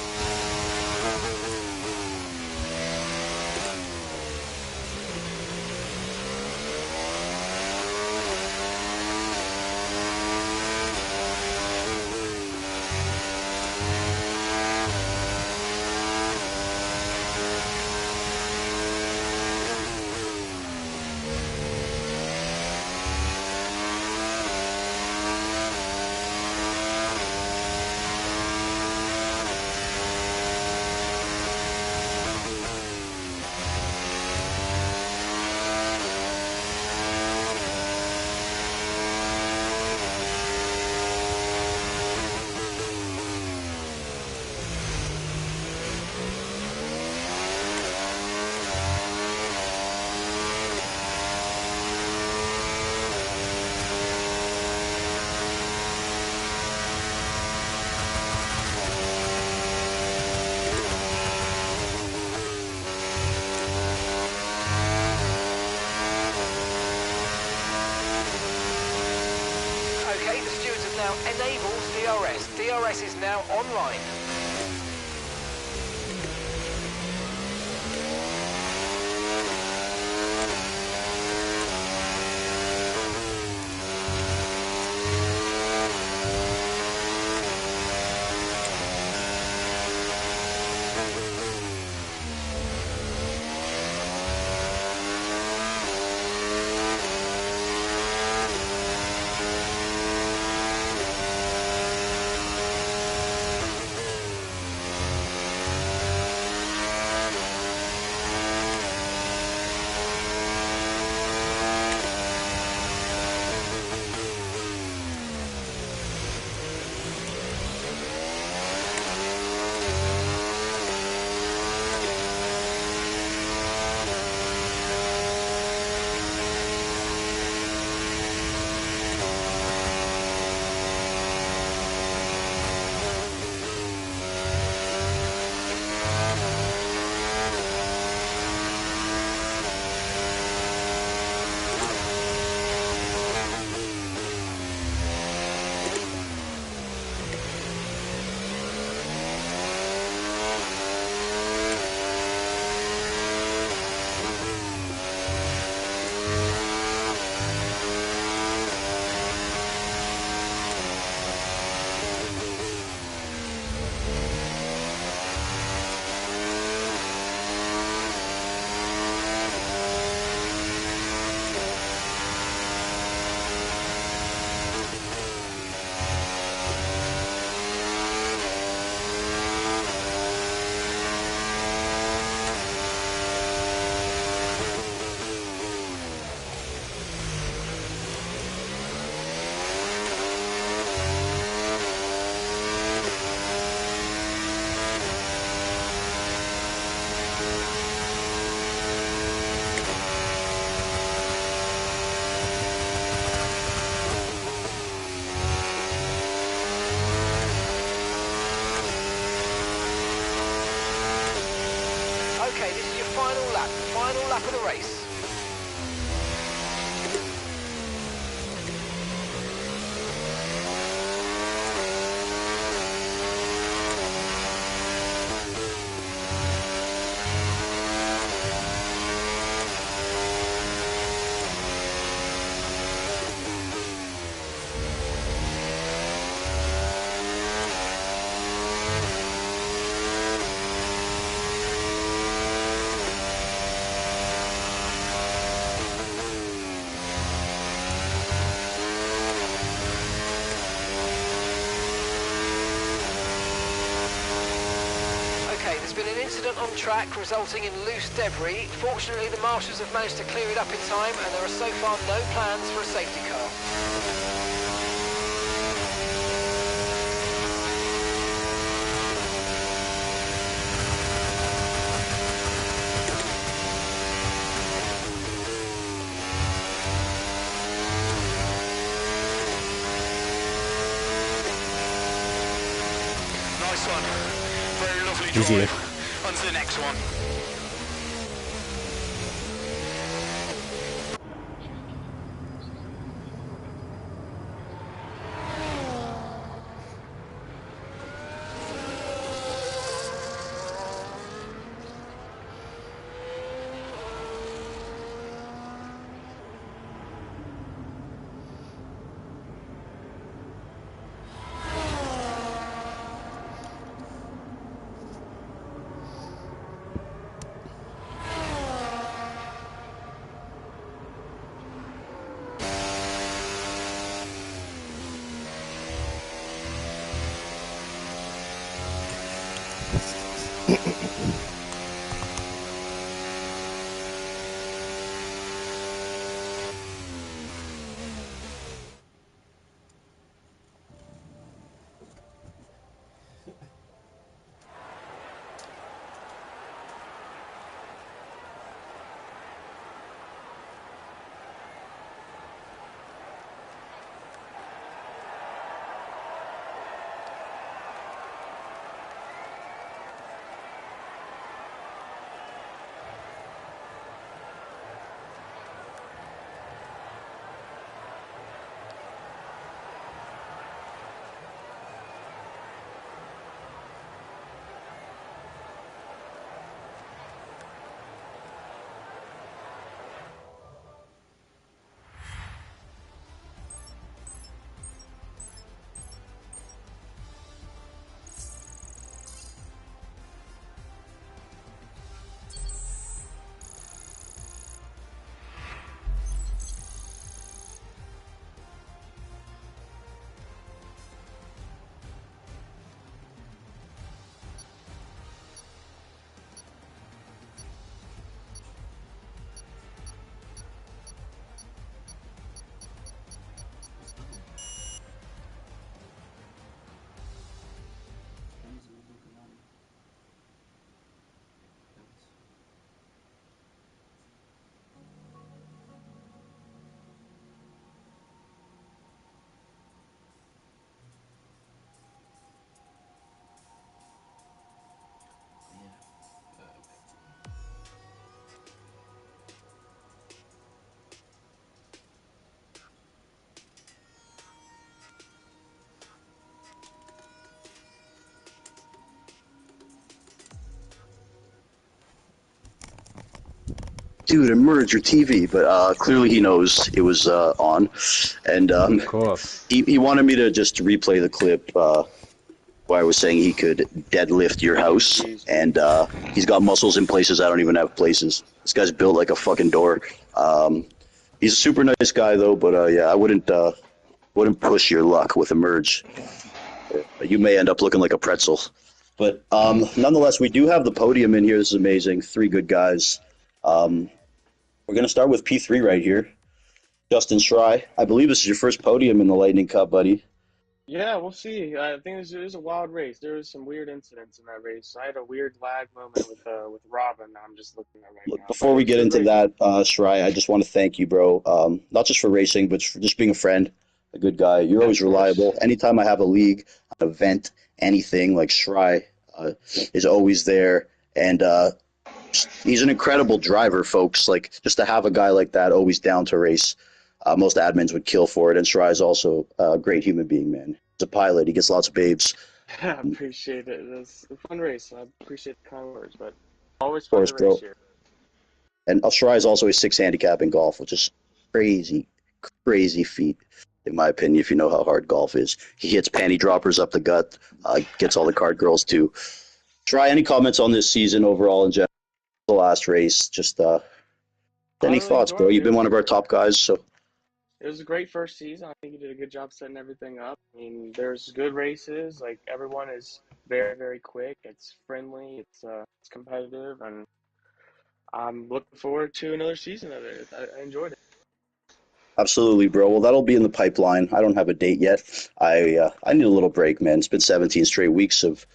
[SPEAKER 2] enables DRS. DRS is now online. Okay, this is your final lap of the race. Okay, there's been an incident on track resulting in loose debris. Fortunately, the marshals have managed to clear it up in time, and there are so far no plans for a safety car.
[SPEAKER 5] Nice one. Very lovely
[SPEAKER 1] GG.
[SPEAKER 5] drive. On to the next one.
[SPEAKER 6] dude, emerge your TV. But clearly he knows it was on. And
[SPEAKER 1] Of course.
[SPEAKER 6] he wanted me to just replay the clip where I was saying he could deadlift your house. And he's got muscles in places I don't even have places. This guy's built like a fucking door. He's a super nice guy, though. But yeah, I wouldn't push your luck with emerge. You may end up looking like a pretzel. But nonetheless, we do have the podium in here. This is amazing. 3 good guys. We're going to start with P3 right here. Justin Schrei. I believe this is your first podium in the Lightning Cup, buddy.
[SPEAKER 7] Yeah, we'll see. I think it was a wild race. There was some weird incidents in that race. I had a weird lag moment with Robin. I'm just looking at right now.
[SPEAKER 6] Before we get into that, Schrei, I just want to thank you, bro. Not just for racing, but for just being a friend, a good guy. You're always reliable. Anytime I have a league, an event, anything, like Schrei is always there. And he's an incredible driver, folks. Like, just to have a guy like that always down to race. Most admins would kill for it. And Schrei is also a great human being, man. He's a pilot. He gets lots of babes.
[SPEAKER 7] I appreciate it. It was a fun race. I appreciate the kind words, but always fun to race here.
[SPEAKER 6] And Schrei is also a 6 handicap in golf, which is crazy, crazy feat, in my opinion, if you know how hard golf is. He hits panty droppers up the gut, gets all the card girls, too. Schrei, any comments on this season overall in general? The last race, just any thoughts, bro? You've been one of our top guys, so...
[SPEAKER 7] It was a great first season. I think you did a good job setting everything up. I mean, there's good races. Like, everyone is very, very quick. It's friendly. It's competitive, and I'm looking forward to another season of it. I enjoyed it.
[SPEAKER 6] Absolutely, bro. Well, that'll be in the pipeline. I don't have a date yet. I need a little break, man. It's been 17 straight weeks of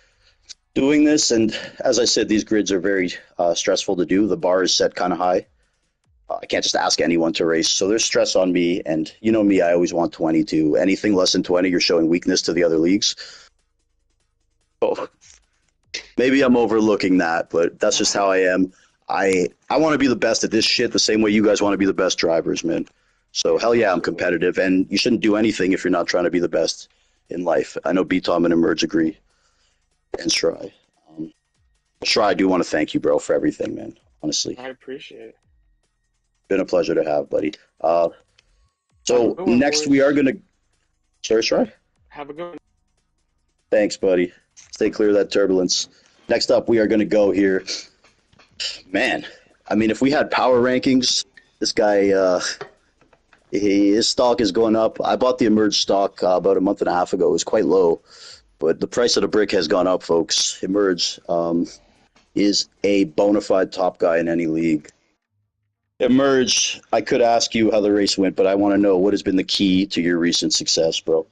[SPEAKER 6] doing this, and as I said, these grids are very stressful to do. The bar is set kind of high. I can't just ask anyone to race, so there's stress on me, and you know me, I always want 22. Anything less than 20, you're showing weakness to the other leagues. Oh, maybe I'm overlooking that, but that's just how I am. I want to be the best at this shit the same way you guys want to be the best drivers, man. So hell yeah, I'm competitive, and you shouldn't do anything if you're not trying to be the best in life. I know B-Tom and Emerge agree, and Schrei. Schrei, I do want to thank you, bro, for everything, man, honestly.
[SPEAKER 7] I appreciate it.
[SPEAKER 6] Been a pleasure to have, buddy. So next we are going to... Sorry, Schrei?
[SPEAKER 7] Have a good one.
[SPEAKER 6] Thanks, buddy. Stay clear of that turbulence. Next up, we are going to go here. Man, I mean, if we had power rankings, this guy, his stock is going up. I bought the Emerge stock about a month and a half ago. It was quite low, but the price of the brick has gone up, folks. Emerge is a bona fide top guy in any league. Emerge, I could ask you how the race went, but I want to know what has been the key to your recent success, bro.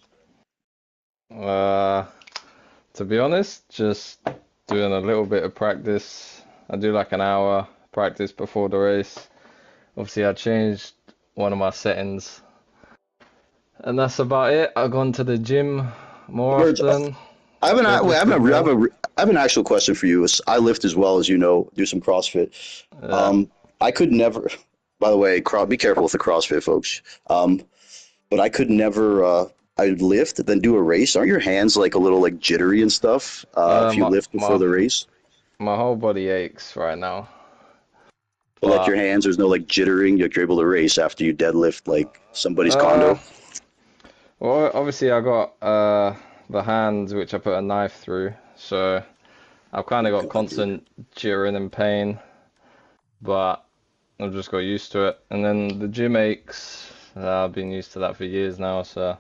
[SPEAKER 1] To be honest, just doing a little bit of practice. I do like an hour practice before the race. Obviously, I changed one of my settings, and that's about it. I've gone to the gym more
[SPEAKER 6] Emerge,
[SPEAKER 1] often.
[SPEAKER 6] I have an actual question for you. I lift as well, as you know, do some CrossFit. I could never, by the way, be careful with the CrossFit, folks. But I could never, I'd lift, then do a race. Aren't your hands like a little like jittery and stuff if you lift before the race?
[SPEAKER 1] My whole body aches right now.
[SPEAKER 6] But like your hands, there's no like jittering. You're able to race after you deadlift like somebody's condo.
[SPEAKER 1] Well, obviously I got the hands which I put a knife through, so I've kind of got constant jittering and pain, but I've just got used to it. And then the gym aches. I've been used to that for years now, so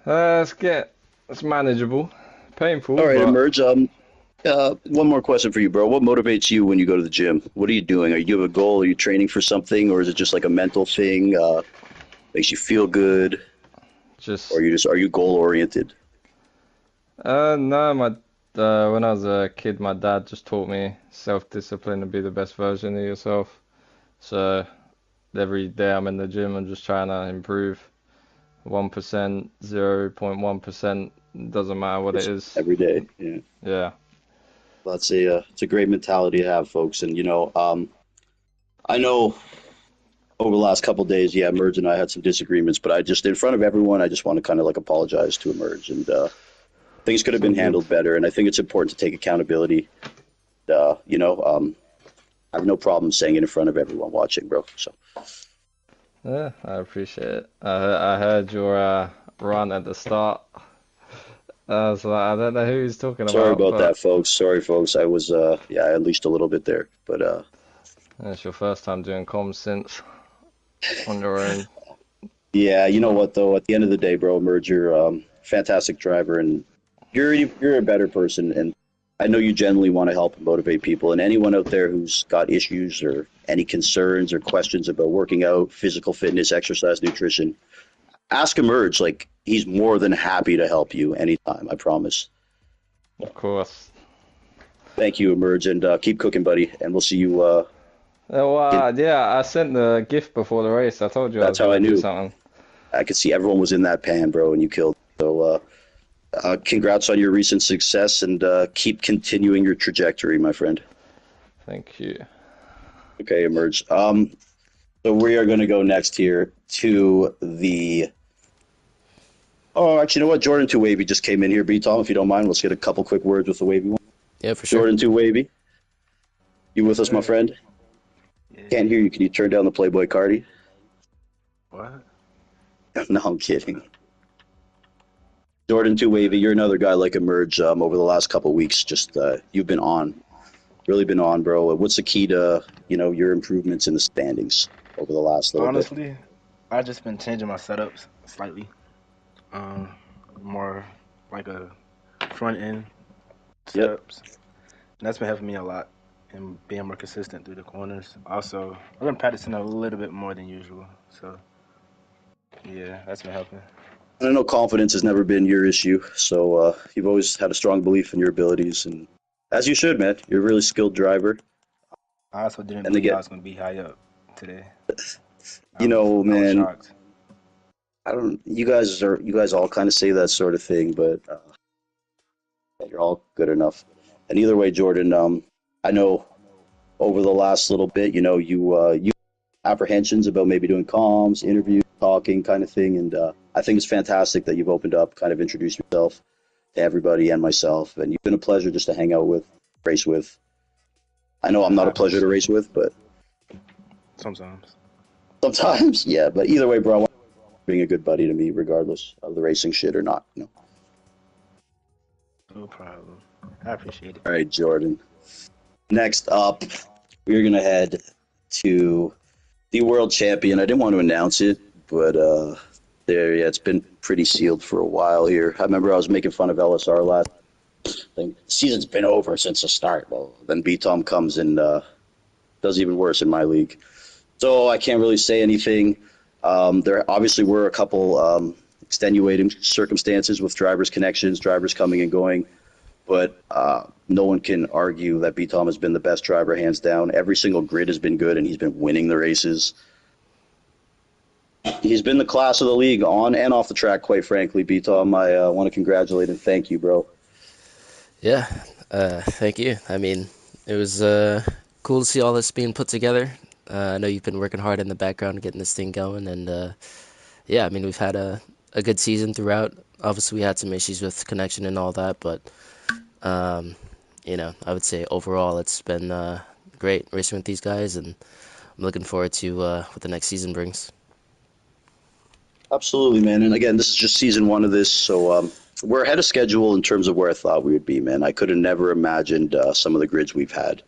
[SPEAKER 1] it's manageable. Painful.
[SPEAKER 6] All right,
[SPEAKER 1] but...
[SPEAKER 6] Emerge. One more question for you, bro. What motivates you when you go to the gym? What are you doing? Are you have a goal? Are you training for something, or is it just like a mental thing? Makes you feel good? Or are you goal oriented?
[SPEAKER 1] No, when I was a kid, my dad just taught me self-discipline to be the best version of yourself. So every day I'm in the gym, I'm just trying to improve 1%, 0.1%, doesn't matter what it is.
[SPEAKER 6] Every day, yeah.
[SPEAKER 1] Yeah.
[SPEAKER 6] Well, it's a great mentality to have, folks. And, I know over the last couple of days, yeah, Emerge and I had some disagreements, but in front of everyone, I just want to kind of like apologize to Emerge. And things could have been handled better. And I think it's important to take accountability. I have no problem saying it in front of everyone watching, bro. So
[SPEAKER 1] Yeah, I appreciate it. I heard your run at the start. I was like, I don't know who he's talking
[SPEAKER 6] sorry
[SPEAKER 1] about,
[SPEAKER 6] about
[SPEAKER 1] but
[SPEAKER 6] that, folks. Sorry, folks. I was yeah, I unleashed a little bit there, but
[SPEAKER 1] it's your first time doing comms since on your own.
[SPEAKER 6] yeah, you know what though? At the end of the day, bro, Merge, you're fantastic driver, and you're a better person, and I know you genuinely want to help and motivate people. And anyone out there who's got issues or any concerns or questions about working out, physical fitness, exercise, nutrition, ask Emerge. Like he's more than happy to help you anytime. I promise.
[SPEAKER 1] Of course.
[SPEAKER 6] Thank you, Emerge, and keep cooking, buddy. And we'll see you.
[SPEAKER 1] Oh,
[SPEAKER 6] In,
[SPEAKER 1] yeah, I sent the gift before the race. I told you I was
[SPEAKER 6] that's how I
[SPEAKER 1] gonna do
[SPEAKER 6] knew.
[SPEAKER 1] something.
[SPEAKER 6] I could see everyone was in that pan, bro, and you killed. So, congrats on your recent success, and keep continuing your trajectory, my friend.
[SPEAKER 1] Thank you.
[SPEAKER 6] Okay, Emerge. So we are going to go next here to the. Oh, actually, you know what? Jordan Two Wavy just came in here. B Tom, if you don't mind, let's get a couple quick words with the Wavy one.
[SPEAKER 1] Yeah, for sure.
[SPEAKER 6] Jordan Two Wavy, you with us, my
[SPEAKER 8] Sure.
[SPEAKER 6] friend?
[SPEAKER 8] Yeah.
[SPEAKER 6] Can't hear you. Can you turn down the Playboy Cardi?
[SPEAKER 8] What?
[SPEAKER 6] No, I'm kidding. Jordan Two Wavy, you're another guy like Emerge. Over the last couple weeks, just you've been on, really been on, bro. What's the key to your improvements in the standings over the last little bit?
[SPEAKER 8] Honestly, I just been changing my setups slightly. Um, More like a front end
[SPEAKER 6] Yep.
[SPEAKER 8] setups. And that's been helping me a lot and being more consistent through the corners. Also, I've been practicing a little bit more than usual. So yeah, that's been helping.
[SPEAKER 6] I know confidence has never been your issue, so you've always had a strong belief in your abilities, and as you should, man. You're a really skilled driver,
[SPEAKER 8] I also didn't
[SPEAKER 6] and
[SPEAKER 8] believe I
[SPEAKER 6] again,
[SPEAKER 8] was gonna be high up today. I was
[SPEAKER 6] man.
[SPEAKER 8] shocked.
[SPEAKER 6] I don't. You guys all kind of say that sort of thing, but you're all good enough. And either way, Jordan, I know over the last little bit, you apprehensions about maybe doing comms, interviews, talking, kind of thing, and I think it's fantastic that you've opened up, kind of introduced yourself to everybody and myself, and you've been a pleasure just to hang out with, race with. I know I'm not
[SPEAKER 8] I
[SPEAKER 6] a pleasure to
[SPEAKER 8] appreciate
[SPEAKER 6] race
[SPEAKER 8] it.
[SPEAKER 6] with, but
[SPEAKER 8] Sometimes.
[SPEAKER 6] sometimes, yeah. But either way, bro, I want you being a good buddy to me, regardless of the racing shit or not.
[SPEAKER 8] No problem. I appreciate it.
[SPEAKER 6] All right, Jordan. Next up, we're gonna head to the world champion. I didn't want to announce it, but there, yeah, it's been pretty sealed for a while here. I remember I was making fun of LSR last thing. The season's been over since the start. Well, then B Tom comes and does even worse in my league. So I can't really say anything. There obviously were a couple extenuating circumstances with drivers' connections, drivers coming and going, but no one can argue that B Tom has been the best driver, hands down. Every single grid has been good, and he's been winning the races. He's been the class of the league on and off the track, quite frankly. B Tom, I want to congratulate and thank you, bro.
[SPEAKER 1] Yeah, thank you. I mean, it was cool to see all this being put together. I know you've been working hard in the background getting this thing going, and yeah, I mean, we've had a good season throughout. Obviously, we had some issues with connection and all that, but um, I would say overall it's been great racing with these guys, and I'm looking forward to what the next season brings.
[SPEAKER 6] Absolutely, man. And again, this is just season one of this, so we're ahead of schedule in terms of where I thought we would be, man. I could have never imagined some of the grids we've had,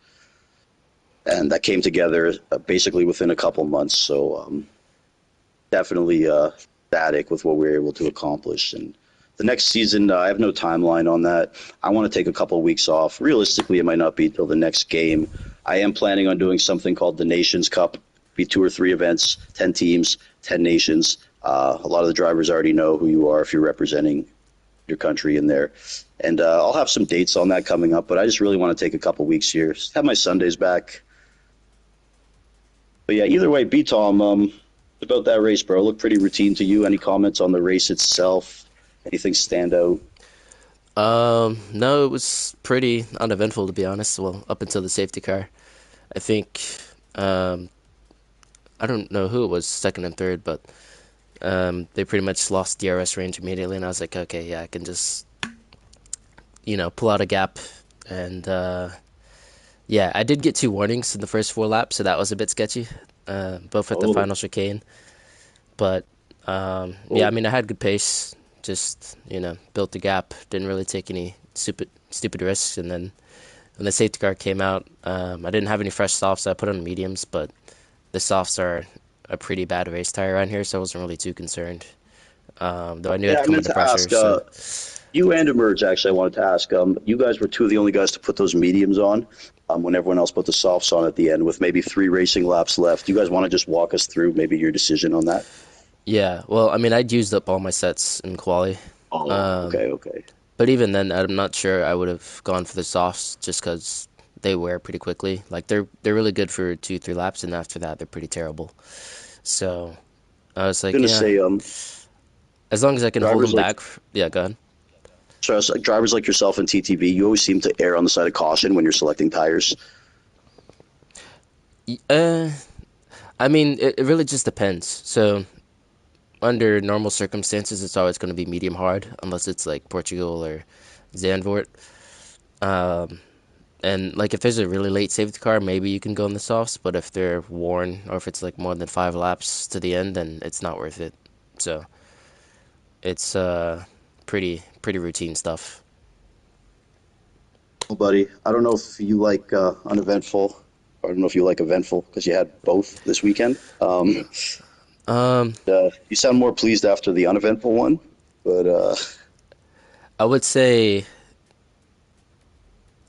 [SPEAKER 6] and that came together basically within a couple months. So definitely ecstatic with what we were able to accomplish. And the next season, I have no timeline on that. I want to take a couple of weeks off. Realistically, it might not be till the next game. I am planning on doing something called the Nations Cup. Be 2 or 3 events, 10 teams, 10 nations. A lot of the drivers already know who you are if you're representing your country in there. And I'll have some dates on that coming up, but I just really want to take a couple weeks here, have my Sundays back. But yeah, either way, B-Tom, about that race, bro, looked pretty routine to you. Any comments on the race itself? Anything stand out?
[SPEAKER 1] No, it was pretty uneventful to be honest. Well, up until the safety car. I think I don't know who it was, second and third, but they pretty much lost DRS range immediately, and I was like, okay, yeah, I can just pull out a gap and Yeah, I did get two warnings in the first four laps, so that was a bit sketchy. Both at the
[SPEAKER 6] Oh,
[SPEAKER 1] final chicane. But yeah, I
[SPEAKER 6] oh,
[SPEAKER 1] mean, I had good pace. Just built the gap. Didn't really take any stupid risks. And then when the safety car came out, I didn't have any fresh softs. So I put on mediums, but the softs are a pretty bad race tire around here, so I wasn't really too concerned. Though I knew
[SPEAKER 6] yeah.
[SPEAKER 1] I'd
[SPEAKER 6] I
[SPEAKER 1] come
[SPEAKER 6] meant
[SPEAKER 1] under
[SPEAKER 6] to
[SPEAKER 1] pressure.
[SPEAKER 6] ask.
[SPEAKER 1] So
[SPEAKER 6] You and Emerge, actually, I wanted to ask. You guys were two of the only guys to put those mediums on when everyone else put the softs on at the end with maybe three racing laps left. You guys want to just walk us through maybe your decision on that?
[SPEAKER 1] yeah, well, I mean, I'd used up all my sets in quali.
[SPEAKER 6] Oh,
[SPEAKER 1] Um,
[SPEAKER 6] okay, okay.
[SPEAKER 1] but even then, I'm not sure I would have gone for the softs just because they wear pretty quickly. Like they're really good for 2 3 laps, and after that, they're pretty terrible. So I was
[SPEAKER 6] I'm
[SPEAKER 1] like,
[SPEAKER 6] gonna
[SPEAKER 1] yeah,
[SPEAKER 6] say,
[SPEAKER 1] as long as I can hold
[SPEAKER 6] drivers
[SPEAKER 1] them
[SPEAKER 6] like
[SPEAKER 1] back. Yeah, go ahead.
[SPEAKER 6] so it's like drivers like yourself in TTV, you always seem to err on the side of caution when you're selecting tires.
[SPEAKER 1] Uh, I mean, it really just depends. So under normal circumstances, it's always going to be medium hard, unless it's like Portugal or Zandvoort. Um, and like if there's a really late safety car, maybe you can go in the softs. But if they're worn or if it's like more than 5 laps to the end, then it's not worth it. So it's pretty routine stuff.
[SPEAKER 6] Well, buddy, I don't know if you like uneventful. I don't know if you like eventful because you had both this weekend.
[SPEAKER 1] Um,
[SPEAKER 6] You sound more pleased after the uneventful one, but
[SPEAKER 1] I would say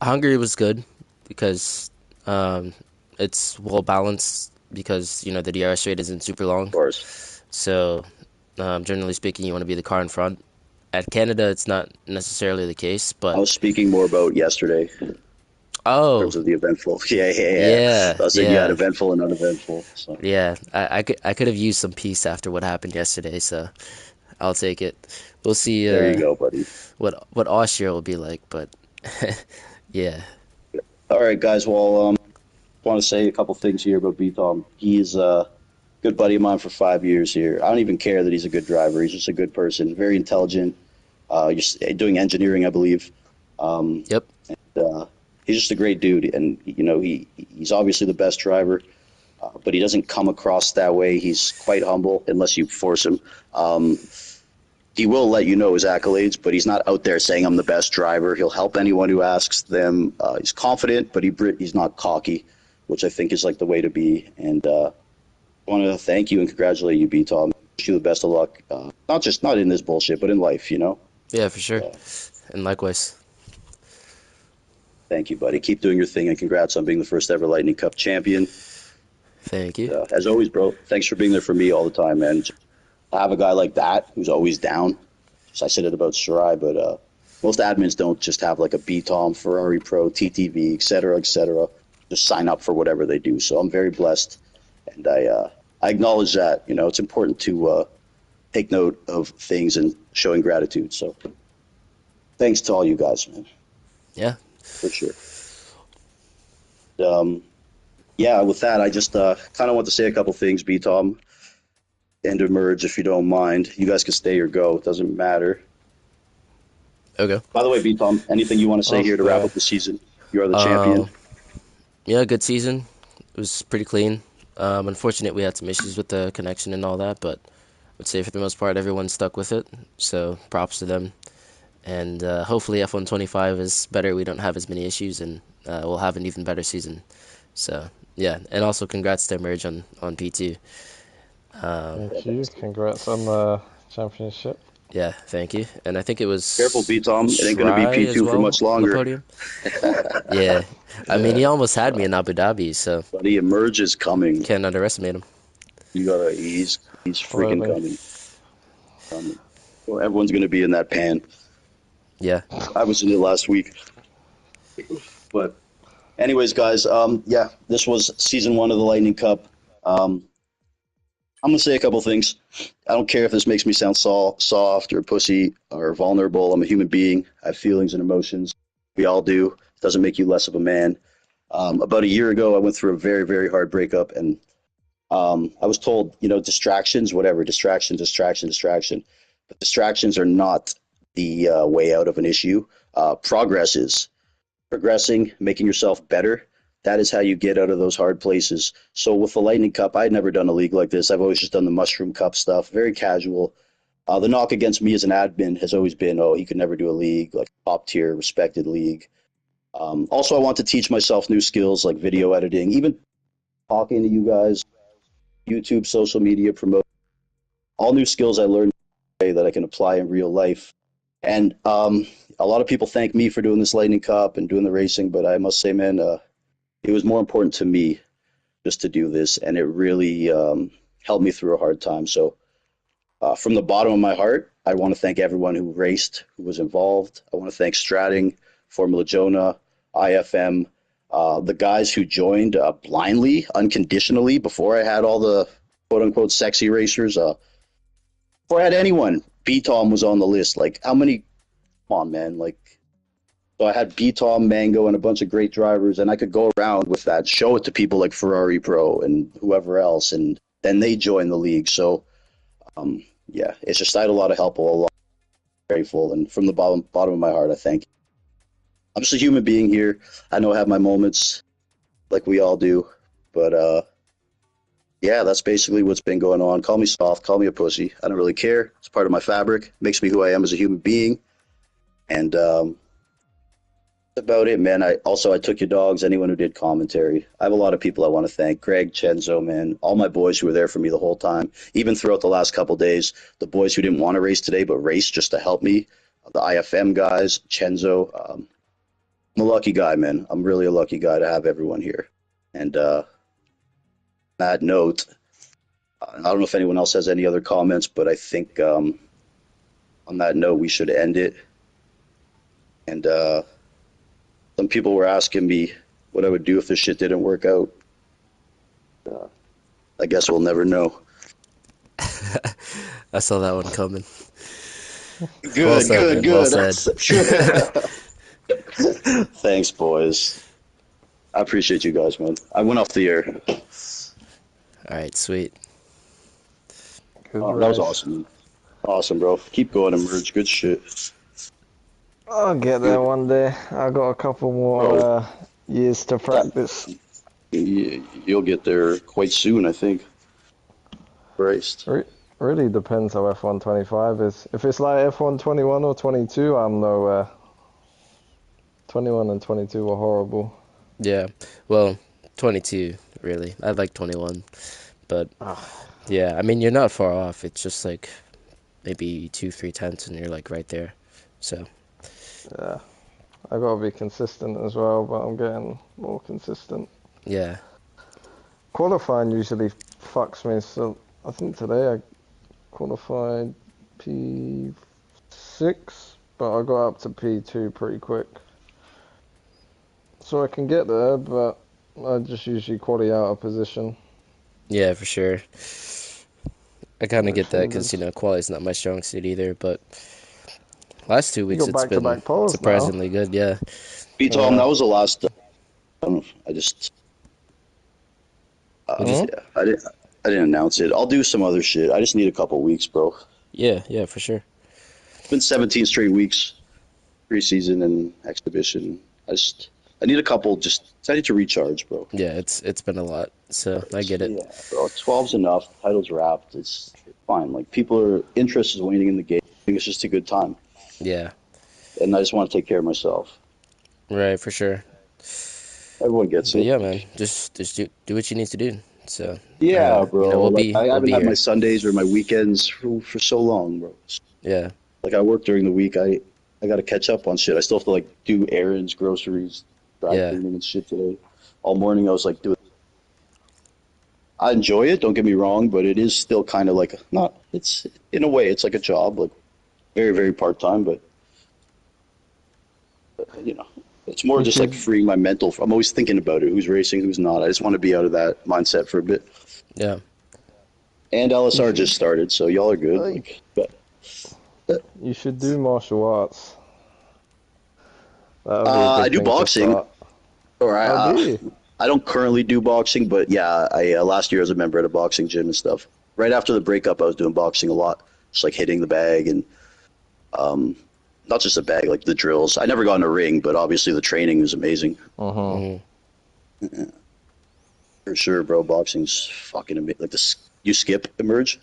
[SPEAKER 1] Hungary was good because um, it's well balanced because the DRS rate isn't super
[SPEAKER 6] of
[SPEAKER 1] long.
[SPEAKER 6] course,
[SPEAKER 1] So generally speaking, you want to be the car in front. At Canada, it's not necessarily the case,
[SPEAKER 6] I
[SPEAKER 1] but
[SPEAKER 6] was speaking more about yesterday in
[SPEAKER 1] oh
[SPEAKER 6] terms of the eventful. Yeah.
[SPEAKER 1] yeah,
[SPEAKER 6] I said you had
[SPEAKER 1] yeah,
[SPEAKER 6] eventful and uneventful. So
[SPEAKER 1] yeah. I could have used some peace after what happened yesterday, so I'll take it. We'll see
[SPEAKER 6] there you go, buddy.
[SPEAKER 1] what Austria will be like, but yeah,
[SPEAKER 6] All right, guys. Well, want to say a couple things here about B Tom. He's a good buddy of mine for 5 years here. I don't even care that he's a good driver. He's just a good person, very intelligent. Just doing engineering, I believe. Um,
[SPEAKER 1] yep.
[SPEAKER 6] uh, he's just a great dude, and he's obviously the best driver, but he doesn't come across that way. He's quite humble unless you force him. He will let you know his accolades, but he's not out there saying I'm the best driver. He'll help anyone who asks them. He's confident, but he's not cocky, which I think is like the way to be. And I want to thank you and congratulate you, B Tom. Wish you the best of luck. Not in this bullshit, but in life.
[SPEAKER 1] Yeah, for sure.
[SPEAKER 6] Uh,
[SPEAKER 1] And likewise.
[SPEAKER 6] Thank you, buddy. Keep doing your thing, and congrats on being the first ever Lightning Cup champion.
[SPEAKER 1] Thank you.
[SPEAKER 6] As always, bro, thanks for being there for me all the time, man. I have a guy like that who's always down. I said it about Shirai, but most admins don't just have like a BTOM, Ferrari Pro, TTV, et cetera, et cetera. Just sign up for whatever they do. So I'm very blessed, and I acknowledge that. It's important to take note of things and showing gratitude. So thanks to all you guys, man,
[SPEAKER 1] Yeah.
[SPEAKER 6] for sure. Yeah, with that, I just kind of want to say a couple things, BTOM and Emerge, if you don't mind. You guys can stay or go. It doesn't matter.
[SPEAKER 1] Okay.
[SPEAKER 6] By the way, B-Tom, anything you want to say
[SPEAKER 8] Oh,
[SPEAKER 6] here to
[SPEAKER 8] go
[SPEAKER 6] wrap
[SPEAKER 8] ahead.
[SPEAKER 6] up the season? You are the
[SPEAKER 1] Uh,
[SPEAKER 6] champion.
[SPEAKER 1] yeah, good season. It was pretty clean. Unfortunate we had some issues with the connection and all that, but I'd say for the most part everyone stuck with it. So props to them. And hopefully F125 is better. We don't have as many issues, and we'll have an even better season. So yeah, and also congrats to Merge on P2. Um,
[SPEAKER 8] Thank you. Congrats on the championship.
[SPEAKER 1] yeah, thank you. And I think it was
[SPEAKER 6] Careful, B-Tom. It ain't going to be
[SPEAKER 1] Shry as
[SPEAKER 6] P2 for
[SPEAKER 1] well
[SPEAKER 6] much
[SPEAKER 1] on the
[SPEAKER 6] longer.
[SPEAKER 1] podium. Yeah, I mean he
[SPEAKER 8] Yeah.
[SPEAKER 1] almost had me in Abu Dhabi, so
[SPEAKER 6] Buddy, Emerge is coming.
[SPEAKER 1] can't underestimate him.
[SPEAKER 6] He's freaking
[SPEAKER 8] Slowly.
[SPEAKER 6] coming. Well, everyone's going to be in that pan.
[SPEAKER 1] Yeah,
[SPEAKER 6] I was in it last week. But anyways, guys, yeah, this was season 1 of the Lightning Cup. I'm going to say a couple things. I don't care if this makes me sound soft or pussy or vulnerable. I'm a human being. I have feelings and emotions. We all do. It doesn't make you less of a man. About a year ago, I went through a very, very hard breakup, and I was told, distractions, whatever, distraction. But distractions are not the way out of an issue. Progress is progressing, making yourself better. that is how you get out of those hard places. So with the Lightning Cup, I'd never done a league like this. I've always just done the Mushroom Cup stuff, very casual. The knock against me as an admin has always been, oh, he could never do a league, like top tier, respected league. Also, I want to teach myself new skills like video editing, even talking to you guys, YouTube, social media, promote all new skills I learned today that I can apply in real life. And a lot of people thank me for doing this Lightning Cup and doing the racing, but I must say, man, it was more important to me just to do this, and it really helped me through a hard time. So, from the bottom of my heart, I want to thank everyone who raced, who was involved. I want to thank Stratting, Formula Jonah, IFM, the guys who joined blindly, unconditionally, before I had all the quote unquote sexy racers. Before I had anyone, B-Tom was on the list. Like, how many? Come on, man. Like, so I had B-Tom, Mango, and a bunch of great drivers, and I could go around with that, show it to people like Ferrari Pro and whoever else, and then they joined the league. So, yeah, it's just I had a lot of help, a lot grateful, and from the bottom of my heart, I thank you. I'm just a human being here. I know I have my moments, like we all do, but yeah, that's basically what's been going on. Call me soft, call me a pussy. I don't really care. It's part of my fabric. Makes me who I am as a human being, and that's about it, man. I took your dogs. Anyone who did commentary, I have a lot of people I want to thank. Greg, Chenzo, man, all my boys who were there for me the whole time, even throughout the last couple days. The boys who didn't want to race today but raced just to help me. The IFM guys, Chenzo. I'm a lucky guy, man. I'm really a lucky guy to have everyone here. And on that note, I don't know if anyone else has any other comments, but I think on that note we should end it. And some people were asking me what I would do if this shit didn't work out. I guess we'll never know.
[SPEAKER 1] I saw that one coming.
[SPEAKER 6] Good,
[SPEAKER 1] Well said,
[SPEAKER 6] good,
[SPEAKER 1] man.
[SPEAKER 6] good.
[SPEAKER 1] Well said.
[SPEAKER 6] Thanks, boys. I appreciate you guys, man. I went off the air.
[SPEAKER 1] All right, sweet.
[SPEAKER 6] Oh, that was awesome. Awesome, bro. Keep going, Emerge. Good shit.
[SPEAKER 9] I'll get there one day. I got a couple more years to practice.
[SPEAKER 6] You'll get there quite soon, I think. Christ.
[SPEAKER 9] Really depends how F125 is. If it's like F121 or 22, I'm nowhere. 21 and 22 were horrible.
[SPEAKER 1] Yeah, well, 22, really. I like 21. But, yeah, I mean, you're not far off. It's just like maybe 2-3 tenths and you're like right there. So,
[SPEAKER 9] yeah. I gotta be consistent as well, but I'm getting more consistent.
[SPEAKER 1] yeah.
[SPEAKER 9] Qualifying usually fucks me, so I think today I qualified P6, but I got up to P2 pretty quick. So I can get there, but I just usually quality out of position.
[SPEAKER 1] Yeah, for sure. I kind of get that because, quality's not my strong suit either, but last 2 weeks it's been surprisingly good, yeah.
[SPEAKER 6] Tom, that was the last. I don't know. I didn't announce it. I'll do some other shit. I just need a couple weeks, bro.
[SPEAKER 1] Yeah, for sure.
[SPEAKER 6] It's been 17 straight weeks, preseason and exhibition. I need a couple. I need to recharge, bro.
[SPEAKER 1] Yeah, it's been a lot, so I get it.
[SPEAKER 6] Yeah, bro. 12's enough. Title's wrapped. It's fine. Like, interest is waning in the game. I think it's just a good time.
[SPEAKER 1] Yeah.
[SPEAKER 6] And I just want to take care of myself.
[SPEAKER 1] Right, for sure.
[SPEAKER 6] Everyone gets it.
[SPEAKER 1] Yeah, man. Just do what you need to do. So
[SPEAKER 6] yeah, bro. I haven't had
[SPEAKER 1] here.
[SPEAKER 6] my Sundays or my weekends for so long, bro.
[SPEAKER 1] Yeah.
[SPEAKER 6] Like, I work during the week. I got to catch up on shit. I still have to do errands, groceries, dry cleaning and shit today. All morning I was doing. I enjoy it. Don't get me wrong, but it is still kind of it's in a way it's like a job, very very part time, but it's more just freeing my mental. I'm always thinking about it. Who's racing, who's not. I just want to be out of that mindset for a bit.
[SPEAKER 1] Yeah.
[SPEAKER 6] And LSR just started, so y'all are good.
[SPEAKER 9] You should do martial arts.
[SPEAKER 6] I do boxing. I don't currently do boxing, but yeah, last year I was a member at a boxing gym and stuff. Right after the breakup, I was doing boxing a lot, just hitting the bag and not just the bag, the drills. I never got in a ring, but obviously the training was amazing. Yeah, for sure, bro. Boxing's fucking amazing. Like you skip emerge.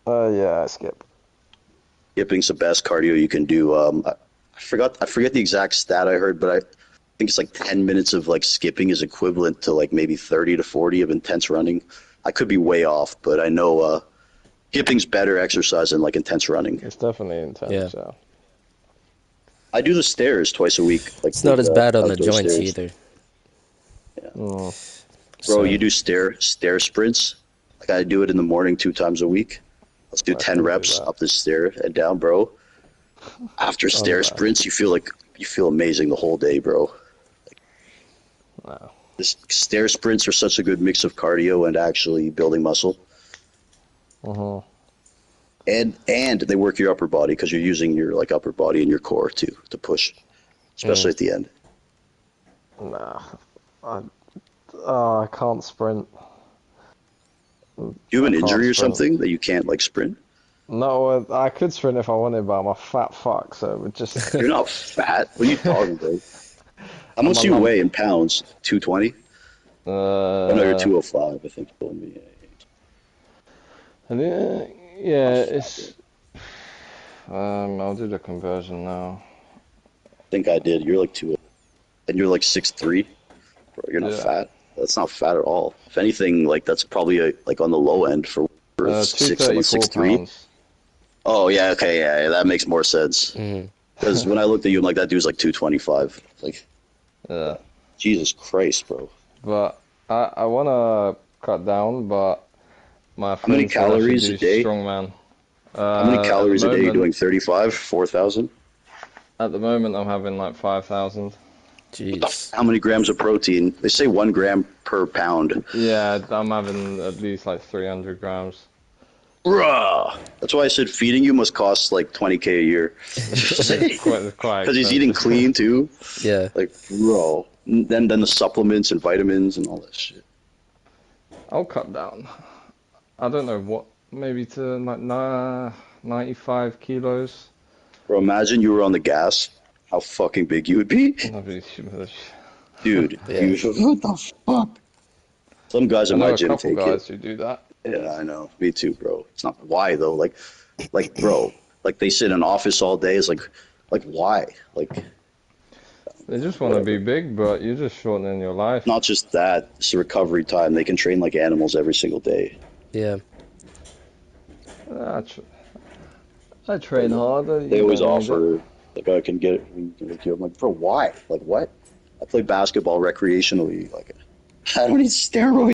[SPEAKER 9] Yeah, I skip.
[SPEAKER 6] Skipping's the best cardio you can do. I forget the exact stat I heard, but I think it's like 10 minutes of like skipping is equivalent to like maybe 30 to 40 of intense running. I could be way off, but I know skipping's better exercise than like intense running.
[SPEAKER 9] It's definitely intense. Yeah.
[SPEAKER 6] I do the stairs twice a week, like
[SPEAKER 1] It's not
[SPEAKER 6] the
[SPEAKER 1] as bad on the
[SPEAKER 6] outdoor
[SPEAKER 1] joints
[SPEAKER 6] stairs.
[SPEAKER 1] either.
[SPEAKER 6] Yeah.
[SPEAKER 9] Mm.
[SPEAKER 6] Bro,
[SPEAKER 1] So,
[SPEAKER 6] you do stair sprints. Like I do it in the morning 2 times a week. Let's do
[SPEAKER 9] I
[SPEAKER 6] 10
[SPEAKER 9] can do
[SPEAKER 6] reps
[SPEAKER 9] that.
[SPEAKER 6] up the stair and down, bro. After stair
[SPEAKER 9] bad.
[SPEAKER 6] sprints, you feel amazing the whole day, bro.
[SPEAKER 9] Wow.
[SPEAKER 6] This stair sprints are such a good mix of cardio and actually building muscle.
[SPEAKER 9] Mhm.
[SPEAKER 6] And they work your upper body because you're using your like upper body and your core to push, especially at the end.
[SPEAKER 9] Nah. I can't sprint.
[SPEAKER 6] Do you have an
[SPEAKER 9] I can't
[SPEAKER 6] injury or
[SPEAKER 9] sprint.
[SPEAKER 6] something that you can't like sprint?
[SPEAKER 9] No, I could sprint if I wanted, but I'm a fat fuck, so it would just.
[SPEAKER 6] You're not fat. What are you talking about? How
[SPEAKER 9] I'm
[SPEAKER 6] much
[SPEAKER 9] a
[SPEAKER 6] do you
[SPEAKER 9] lump.
[SPEAKER 6] weigh in pounds? 220? Oh no, you're 205. I think you told me.
[SPEAKER 9] And yeah, it's. I'll do the conversion now.
[SPEAKER 6] I think I did. You're like two, and you're like 6'3". Bro, you're not
[SPEAKER 9] Yeah.
[SPEAKER 6] fat. That's not fat at all. If anything, like that's probably like on the low end for someone
[SPEAKER 9] 234
[SPEAKER 6] 6'3".
[SPEAKER 9] pounds.
[SPEAKER 6] Oh yeah, okay, yeah, that makes more sense.
[SPEAKER 1] mhm.
[SPEAKER 6] Because when I looked at you, I'm like, that dude's like 225. Like,
[SPEAKER 9] Yeah.
[SPEAKER 6] Jesus Christ, bro.
[SPEAKER 9] But I want to cut down, but my
[SPEAKER 6] How many
[SPEAKER 9] friend said I should
[SPEAKER 6] calories
[SPEAKER 9] do
[SPEAKER 6] a day?
[SPEAKER 9] strongman.
[SPEAKER 6] How many
[SPEAKER 9] At the
[SPEAKER 6] calories a day are you doing?
[SPEAKER 9] moment,
[SPEAKER 6] 35, 4,000?
[SPEAKER 9] at the moment, I'm having like 5,000.
[SPEAKER 1] Jeez.
[SPEAKER 6] How many grams of protein? They say 1 gram per pound.
[SPEAKER 9] Yeah, I'm having at least like 300 grams.
[SPEAKER 6] Bruh. That's why I said feeding you must cost like 20K a year.
[SPEAKER 9] It's quite
[SPEAKER 6] Because he's eating
[SPEAKER 9] expensive.
[SPEAKER 6] clean too.
[SPEAKER 1] Yeah.
[SPEAKER 6] Like, bro. Then the supplements and vitamins and all that shit.
[SPEAKER 9] I'll cut down. I don't know what, maybe to like 95 kilos.
[SPEAKER 6] Bro, imagine you were on the gas. How fucking big you would be.
[SPEAKER 9] That'd be
[SPEAKER 6] Dude,
[SPEAKER 1] Yeah.
[SPEAKER 6] what the fuck? Some guys
[SPEAKER 9] I
[SPEAKER 6] at
[SPEAKER 9] know
[SPEAKER 6] my
[SPEAKER 9] a
[SPEAKER 6] gym
[SPEAKER 9] couple
[SPEAKER 6] take
[SPEAKER 9] guys
[SPEAKER 6] it.
[SPEAKER 9] who do that.
[SPEAKER 6] Yeah, I know. Me too, bro. It's not why though. Like, bro. Like they sit in an office all day. It's like why? Like,
[SPEAKER 9] They just want to be big, but you're just shortening your life.
[SPEAKER 6] not just that. It's the recovery time. They can train like animals every single day.
[SPEAKER 1] Yeah.
[SPEAKER 9] I train hard.
[SPEAKER 6] They always offer like I can get it. I'm like, bro, why? Like what? I play basketball recreationally. Like, I don't need steroids.